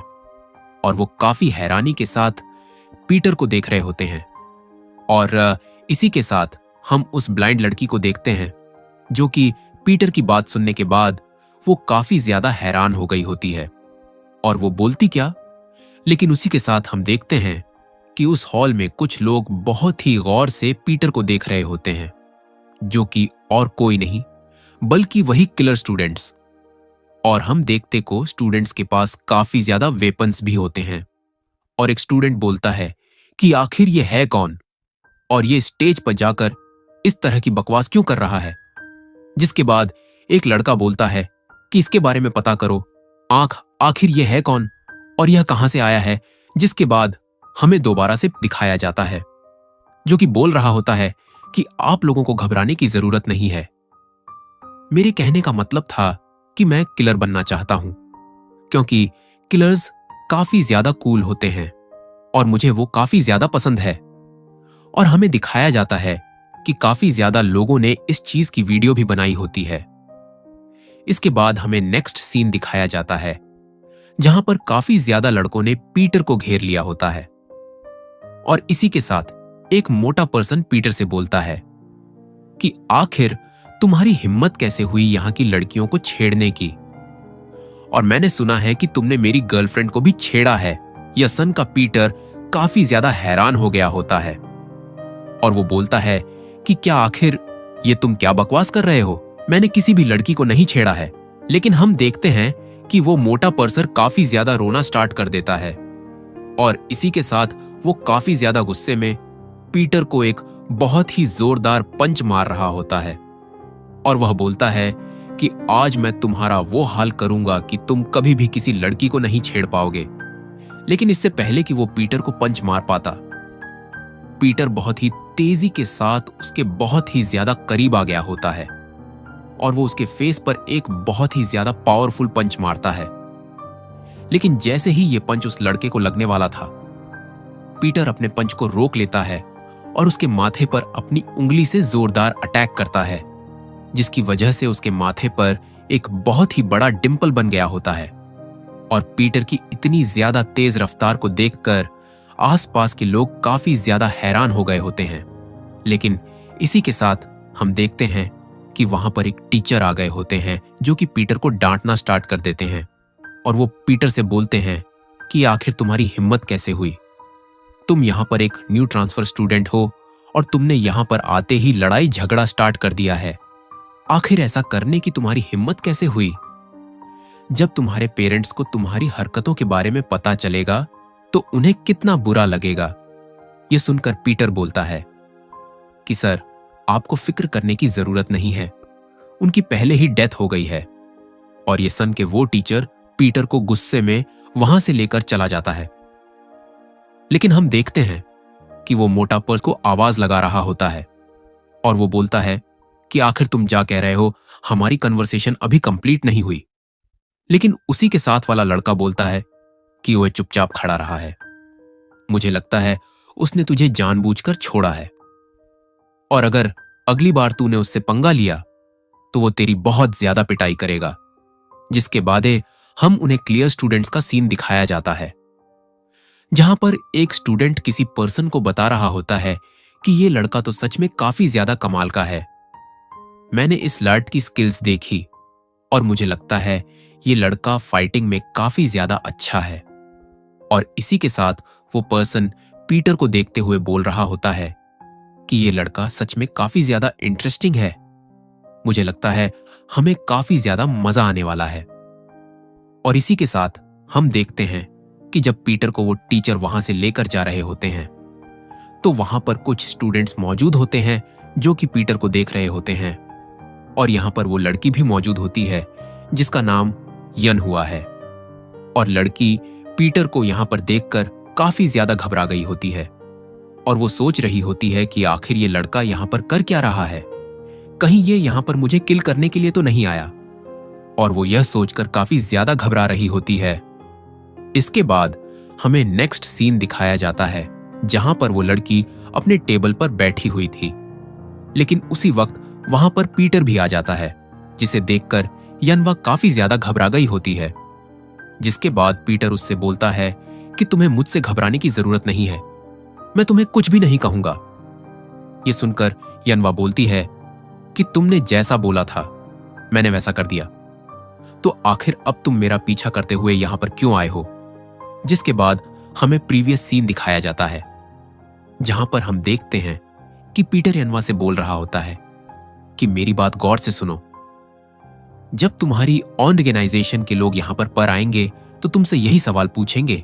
और वो काफी हैरानी के साथ पीटर को देख रहे होते हैं। और इसी के साथ हम उस ब्लाइंड लड़की को देखते हैं जो कि पीटर की बात सुनने के बाद वो काफी ज्यादा हैरान हो गई होती है और वो बोलती क्या, लेकिन उसी के साथ हम देखते हैं कि उस हॉल में कुछ लोग बहुत ही गौर से पीटर को देख रहे होते हैं, जो कि और कोई नहीं बल्कि वही किलर स्टूडेंट्स। और हम देखते को स्टूडेंट्स के पास काफी ज्यादा वेपन्स भी होते हैं और एक स्टूडेंट बोलता है कि आखिर ये है कौन और ये स्टेज पर जाकर इस तरह की बकवास क्यों कर रहा है। जिसके बाद एक लड़का बोलता है कि इसके बारे में पता करो, आखिर ये है कौन और यह कहां से आया है। जिसके बाद हमें दोबारा से दिखाया जाता है जो कि बोल रहा होता है कि आप लोगों को घबराने की जरूरत नहीं है। मेरे कहने का मतलब था कि मैं किलर बनना चाहता हूं क्योंकि किलर्स काफी ज्यादा कूल होते हैं और मुझे वो काफी ज्यादा पसंद है। और हमें दिखाया जाता है कि काफी ज्यादा लोगों ने इस चीज की वीडियो भी बनाई होती है। इसके बाद हमें नेक्स्ट सीन दिखाया जाता है जहां पर काफी ज्यादा लड़कों ने पीटर को घेर लिया होता है और इसी के साथ एक मोटा पर्सन पीटर से बोलता है कि आखिर तुम्हारी हिम्मत कैसे हुई यहां की लड़कियों को छेड़ने की, और मैंने सुना है कि तुमने मेरी गर्लफ्रेंड को भी छेड़ा है। यह सन का पीटर काफी ज्यादा हैरान हो गया होता है और वो बोलता है कि क्या आखिर ये तुम क्या बकवास कर रहे हो, मैंने किसी भी लड़की को नहीं छेड़ा है। लेकिन हम देखते हैं कि वो मोटा पर्सन काफी ज्यादा रोना स्टार्ट कर देता है और इसी के साथ वो काफी ज्यादा गुस्से में पीटर को एक बहुत ही जोरदार पंच मार रहा होता है और वह बोलता है कि आज मैं तुम्हारा वो हाल करूंगा कि तुम कभी भी किसी लड़की को नहीं छेड़ पाओगे। लेकिन इससे पहले कि वो पीटर को पंच मार पाता, पीटर बहुत ही तेजी के साथ उसके बहुत ही ज्यादा करीब आ गया होता है और वो उसके फेस पर एक बहुत ही ज्यादा पावरफुल पंच मारता है। लेकिन जैसे ही ये पंच उस लड़के को लगने वाला था, पीटर अपने पंच को रोक लेता है और उसके माथे पर अपनी उंगली से जोरदार अटैक करता है, जिसकी वजह से उसके माथे पर एक बहुत ही बड़ा डिंपल बन गया होता है। और पीटर की इतनी ज्यादा तेज रफ्तार को देखकर आसपास के लोग काफी ज्यादा हैरान हो गए होते हैं। लेकिन इसी के साथ हम देखते हैं कि वहां पर एक टीचर आ गए होते हैं जो कि पीटर को डांटना स्टार्ट कर देते हैं और वो पीटर से बोलते हैं कि आखिर तुम्हारी हिम्मत कैसे हुई, तुम यहां पर एक न्यू ट्रांसफर स्टूडेंट हो और तुमने यहां पर आते ही लड़ाई झगड़ा स्टार्ट कर दिया है। आखिर ऐसा करने की तुम्हारी हिम्मत कैसे हुई? जब तुम्हारे पेरेंट्स को तुम्हारी हरकतों के बारे में पता चलेगा तो उन्हें कितना बुरा लगेगा। यह सुनकर पीटर बोलता है कि सर, आपको फिक्र करने की जरूरत नहीं है, उनकी पहले ही डेथ हो गई है। और ये सन के वो टीचर पीटर को गुस्से में वहां से लेकर चला जाता है। लेकिन हम देखते हैं कि वो मोटा पर्स को आवाज लगा रहा होता है और वो बोलता है कि आखिर तुम जा कह रहे हो, हमारी कन्वर्सेशन अभी कंप्लीट नहीं हुई। लेकिन उसी के साथ वाला लड़का बोलता है कि वो चुपचाप खड़ा रहा है। मुझे लगता है उसने तुझे जानबूझकर छोड़ा है, और अगर अगली बार तूने उससे पंगा लिया तो वो तेरी बहुत ज्यादा पिटाई करेगा। जिसके बाद हम उन्हें क्लियर स्टूडेंट्स का सीन दिखाया जाता है, जहां पर एक स्टूडेंट किसी पर्सन को बता रहा होता है कि ये लड़का तो सच में काफी ज्यादा कमाल का है। मैंने इस लर्ट की स्किल्स देखी और मुझे लगता है ये लड़का फाइटिंग में काफी ज्यादा अच्छा है। और इसी के साथ वो पर्सन पीटर को देखते हुए बोल रहा होता है कि ये लड़का सच में काफी ज्यादा इंटरेस्टिंग है। मुझे लगता है हमें काफी ज्यादा मजा आने वाला है। और इसी के साथ हम देखते हैं कि जब पीटर को वो टीचर वहां से लेकर जा रहे होते हैं तो वहां पर कुछ स्टूडेंट्स मौजूद होते हैं जो कि पीटर को देख रहे होते हैं। और यहां पर वो लड़की भी मौजूद होती है जिसका नाम यन हुआ है। और लड़की पीटर को यहां पर देखकर काफी ज्यादा घबरा गई होती है और वो सोच रही होती है कि आखिर ये लड़का यहां पर कर क्या रहा है, कहीं ये यहां पर मुझे किल करने के लिए तो नहीं आया। और वो यह सोचकर काफी ज्यादा घबरा रही होती है। इसके बाद हमें नेक्स्ट सीन दिखाया जाता है जहां पर वो लड़की अपने टेबल पर बैठी हुई थी। लेकिन उसी वक्त वहां पर पीटर भी आ जाता है, जिसे देखकर यनवा काफी ज्यादा घबरा गई होती है। जिसके बाद पीटर उससे बोलता है कि तुम्हें मुझसे घबराने की जरूरत नहीं है, मैं तुम्हें कुछ भी नहीं कहूंगा। यह सुनकर यनवा बोलती है कि तुमने जैसा बोला था मैंने वैसा कर दिया, तो आखिर अब तुम मेरा पीछा करते हुए यहां पर क्यों आए हो? जिसके बाद हमें प्रीवियस सीन दिखाया जाता है जहां पर हम देखते हैं कि पीटर यनवा से बोल रहा होता है कि मेरी बात गौर से सुनो, जब तुम्हारी ऑर्गेनाइजेशन के लोग यहां पर आएंगे तो तुमसे यही सवाल पूछेंगे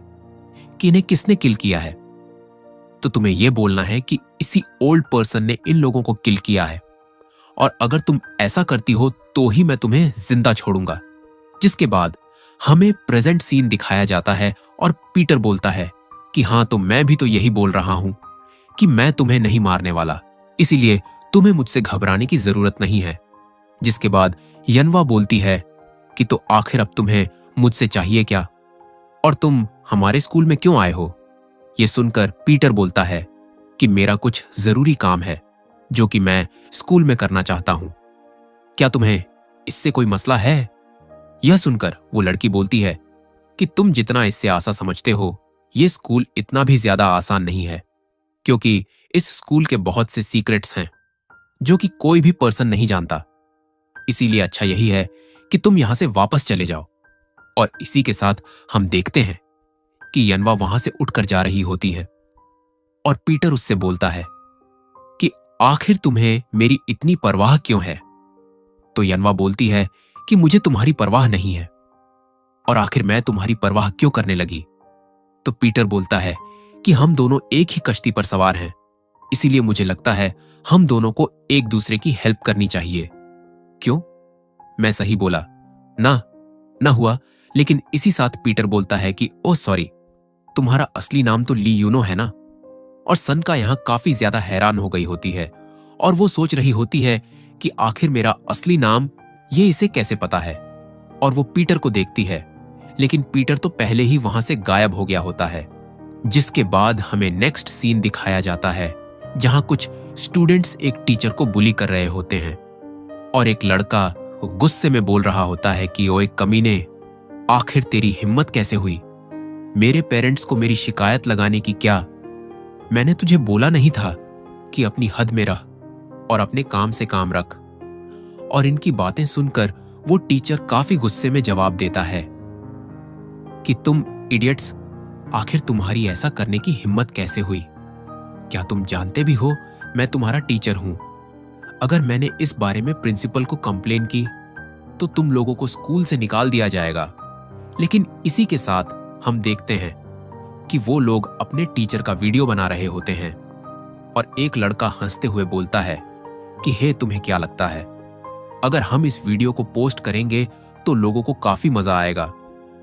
कि इन्हें किसने किल किया है। तो तुम्हें यह बोलना है कि इसी ओल्ड पर्सन ने इन लोगों को किल किया है, और अगर तुम ऐसा करती हो तो ही मैं तुम्हें जिंदा छोड़ूंगा। जिसके बाद हमें प्रेजेंट सीन दिखाया जाता है और पीटर बोलता है कि हां, तो मैं भी तो यही बोल रहा हूं कि मैं तुम्हें नहीं मारने वाला, इसीलिए तुम्हें मुझसे घबराने की जरूरत नहीं है। जिसके बाद यनवा बोलती है कि तो आखिर अब तुम्हें मुझसे चाहिए क्या, और तुम हमारे स्कूल में क्यों आए हो? यह सुनकर पीटर बोलता है कि मेरा कुछ जरूरी काम है जो कि मैं स्कूल में करना चाहता हूं, क्या तुम्हें इससे कोई मसला है? यह सुनकर वो लड़की बोलती है कि तुम जितना इससे आसान समझते हो, यह स्कूल इतना भी ज्यादा आसान नहीं है, क्योंकि इस स्कूल के बहुत से सीक्रेट्स हैं जो कि कोई भी पर्सन नहीं जानता। इसीलिए अच्छा यही है कि तुम यहां से वापस चले जाओ। और इसी के साथ हम देखते हैं कि यनवा वहां से उठकर जा रही होती है और पीटर उससे बोलता है कि आखिर तुम्हें मेरी इतनी परवाह क्यों है? तो यनवा बोलती है कि मुझे तुम्हारी परवाह नहीं है, और आखिर मैं तुम्हारी परवाह क्यों करने लगी? तो पीटर बोलता है कि हम दोनों एक ही कश्ती पर सवार हैं, इसीलिए मुझे लगता है हम दोनों को एक दूसरे की हेल्प करनी चाहिए। क्यों? मैं सही बोला ना हुआ। लेकिन इसी साथ पीटर बोलता है कि ओ सॉरी, तुम्हारा असली नाम तो ली यूनो है ना? और सन का यहां काफी ज्यादा हैरान हो गई होती है और वो सोच रही होती है कि आखिर मेरा असली नाम ये इसे कैसे पता है। और वो पीटर को देखती है, लेकिन पीटर तो पहले ही वहां से गायब हो गया होता है। जिसके बाद हमें नेक्स्ट सीन दिखाया जाता है जहां कुछ स्टूडेंट्स एक टीचर को बुली कर रहे होते हैं और एक लड़का गुस्से में बोल रहा होता है कि ओए कमीने, आखिर तेरी हिम्मत कैसे हुई मेरे पेरेंट्स को मेरी शिकायत लगाने की? क्या मैंने तुझे बोला नहीं था कि अपनी हद में रह और अपने काम से काम रख? और इनकी बातें सुनकर वो टीचर काफी गुस्से में जवाब देता है कि तुम इडियट्स, आखिर तुम्हारी ऐसा करने की हिम्मत कैसे हुई? क्या तुम जानते भी हो मैं तुम्हारा टीचर हूं। अगर मैंने इस बारे में प्रिंसिपल को कंप्लेन की तो तुम लोगों को स्कूल से निकाल दिया जाएगा। लेकिन इसी के साथ हम देखते हैं कि वो लोग अपने टीचर का वीडियो बना रहे होते हैं और एक लड़का हंसते हुए बोलता है कि हे, तुम्हें क्या लगता है, अगर हम इस वीडियो को पोस्ट करेंगे तो लोगों को काफी मजा आएगा।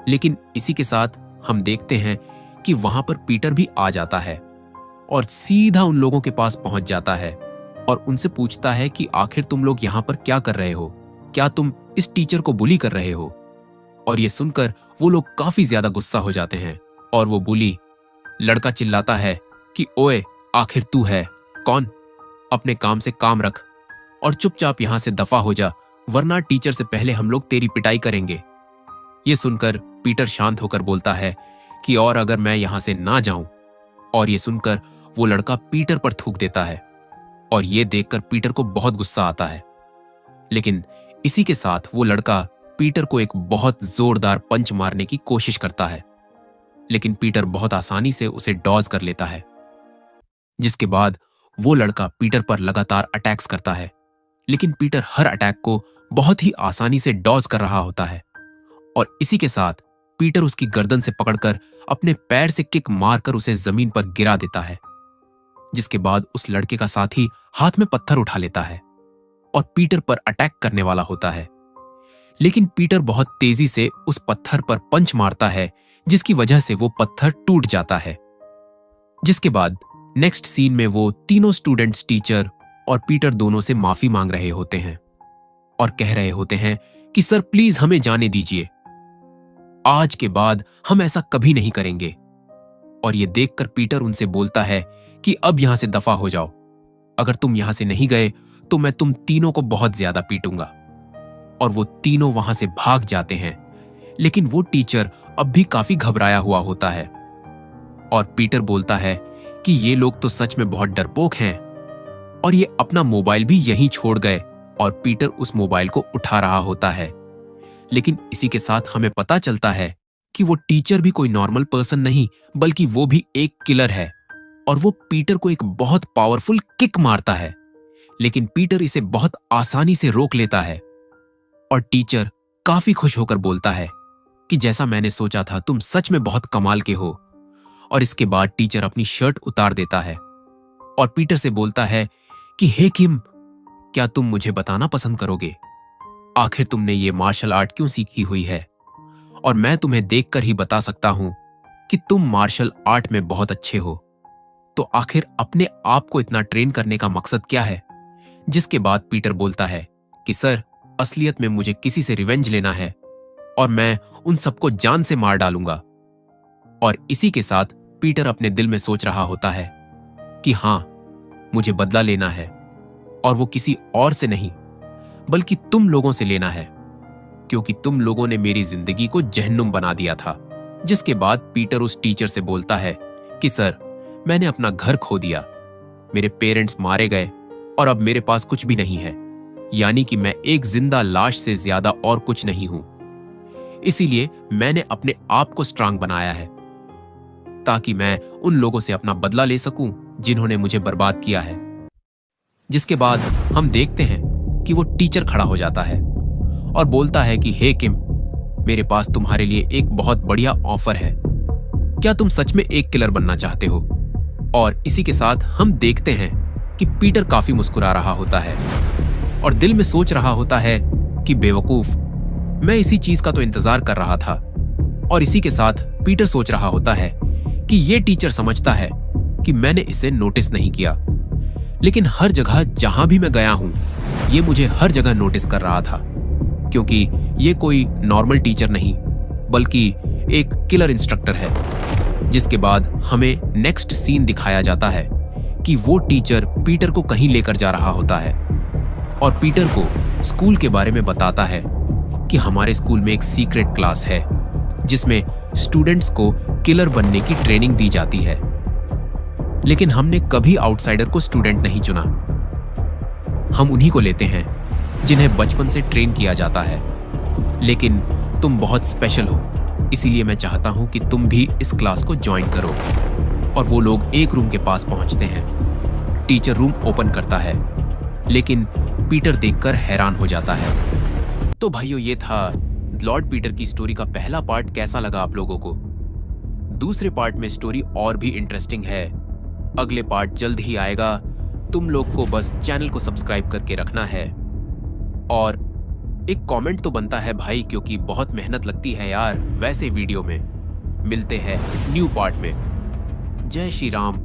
लेकिन इसी के साथ हम देखते हैं कि वहां पर पीटर भी आ जाता है और सीधा उन लोगों के पास पहुंच जाता है और उनसे पूछता है कि आखिर तुम लोग यहां पर क्या कर रहे हो, क्या तुम इस टीचर को बुली कर रहे हो। और ये सुनकर वो लोग काफी ज्यादा गुस्सा हो जाते हैं और वो बुली लड़का चिल्लाता है कि ओए, आखिर तू है कौन, अपने काम से काम रख और चुपचाप यहां से दफा हो जा, वरना टीचर से पहले हम लोग तेरी पिटाई करेंगे। ये सुनकर पीटर शांत होकर बोलता है कि और अगर मैं यहां से ना जाऊं। और ये सुनकर वो लड़का पीटर पर थूक देता है और ये देखकर पीटर को बहुत गुस्सा आता है। लेकिन इसी के साथ वो लड़का पीटर को एक बहुत जोरदार पंच मारने की कोशिश करता है, लेकिन पीटर बहुत आसानी से उसे डॉज कर लेता है। जिसके बाद वो लड़का पीटर पर लगातार अटैक्स करता है, लेकिन पीटर हर अटैक को बहुत ही आसानी से डॉज कर रहा होता है। और इसी के साथ पीटर उसकी गर्दन से पकड़कर अपने पैर से किक मारकर उसे जमीन पर गिरा देता है। जिसके बाद उस लड़के का साथी हाथ में पत्थर उठा लेता है और पीटर पर अटैक करने वाला होता है, लेकिन पीटर बहुत तेजी से उस पत्थर पर पंच मारता है, जिसकी वजह से वो पत्थर टूट जाता है। जिसके बाद नेक्स्ट सीन में वो तीनों स्टूडेंट्स टीचर और पीटर दोनों से माफी मांग रहे होते हैं और कह रहे होते हैं कि सर प्लीज हमें जाने दीजिए, आज के बाद हम ऐसा कभी नहीं करेंगे। और ये देखकर पीटर उनसे बोलता है कि अब यहां से दफा हो जाओ, अगर तुम यहां से नहीं गए तो मैं तुम तीनों को बहुत ज्यादा पीटूंगा। और वो तीनों वहां से भाग जाते हैं, लेकिन वो टीचर अब भी काफी घबराया हुआ होता है और पीटर बोलता है कि ये लोग तो सच में बहुत डरपोक हैं। और ये अपना मोबाइल भी यहीं छोड़ गए और पीटर उस मोबाइल को उठा रहा होता है। लेकिन इसी के साथ हमें पता चलता है कि वो टीचर भी कोई नॉर्मल पर्सन नहीं, बल्कि वो भी एक किलर है और वो पीटर को एक बहुत पावरफुल किक मारता है, लेकिन पीटर इसे बहुत आसानी से रोक लेता है। और टीचर काफी खुश होकर बोलता है कि जैसा मैंने सोचा था, तुम सच में बहुत कमाल के हो। और इसके बाद टीचर अपनी शर्ट उतार देता है और पीटर से बोलता है कि हे किम, क्या तुम मुझे बताना पसंद करोगे, आखिर तुमने ये मार्शल आर्ट क्यों सीखी हुई है, और मैं तुम्हें देखकर ही बता सकता हूं कि तुम मार्शल आर्ट में बहुत अच्छे हो, तो आखिर अपने आप को इतना ट्रेन करने का मकसद क्या है। जिसके बाद पीटर बोलता है कि सर, असलियत में मुझे किसी से रिवेंज लेना है और मैं उन सबको जान से मार डालूंगा। और इसी के साथ पीटर अपने दिल में सोच रहा होता है कि हां, मुझे बदला लेना है, और वो किसी और से नहीं बल्कि तुम लोगों से लेना है, क्योंकि तुम लोगों ने मेरी जिंदगी को जहन्नुम बना दिया था। जिसके बाद पीटर उस टीचर से बोलता है कि सर, मैंने अपना घर खो दिया, मेरे पेरेंट्स मारे गए और अब मेरे पास कुछ भी नहीं है, यानी कि मैं एक जिंदा लाश से ज्यादा और कुछ नहीं हूं। इसीलिए मैंने अपने आप को स्ट्रांग बनाया है ताकि मैं उन लोगों से अपना बदला ले सकूं जिन्होंने मुझे बर्बाद किया है। जिसके बाद हम देखते हैं कि वो टीचर खड़ा हो जाता है और बोलता है कि हे किम, मेरे पास तुम्हारे लिए एक बहुत बढ़िया ऑफर है, क्या तुम सच में एक किलर बनना चाहते हो। और इसी के साथ हम देखते हैं कि पीटर काफी मुस्कुरा रहा होता है और दिल में सोच रहा होता है कि बेवकूफ, मैं इसी चीज का तो इंतजार कर रहा था। और इसी के साथ पीटर सोच रहा होता है कि ये टीचर समझता है कि मैंने इसे नोटिस नहीं किया, लेकिन हर जगह जहां भी मैं गया हूं, ये मुझे हर जगह नोटिस कर रहा था, क्योंकि ये कोई नॉर्मल टीचर नहीं बल्कि एक किलर इंस्ट्रक्टर है। जिसके बाद हमें नेक्स्ट सीन दिखाया जाता है कि वो टीचर पीटर को कहीं लेकर जा रहा होता है और पीटर को स्कूल के बारे में बताता है कि हमारे स्कूल में एक सीक्रेट क्लास है जिसमें स्टूडेंट्स को किलर बनने की ट्रेनिंग दी जाती है, लेकिन हमने कभी आउटसाइडर को स्टूडेंट नहीं चुना। हम उन्हीं को लेते हैं जिन्हें बचपन से ट्रेन किया जाता है, लेकिन तुम बहुत स्पेशल हो, इसीलिए मैं चाहता हूं कि तुम भी इस क्लास को ज्वाइन करो। और वो लोग एक रूम के पास पहुंचते हैं टीचर रूम ओपन करता है, लेकिन पीटर देखकर हैरान हो जाता है। तो भाइयों, ये था लॉर्ड पीटर की स्टोरी का पहला पार्ट। कैसा लगा आप लोगों को? दूसरे पार्ट में स्टोरी और भी इंटरेस्टिंग है। अगले पार्ट जल्द ही आएगा। तुम लोग को बस चैनल को सब्सक्राइब करके रखना है और एक कमेंट तो बनता है भाई, क्योंकि बहुत मेहनत लगती है यार वैसे वीडियो में। मिलते हैं न्यू पार्ट में। जय श्री राम,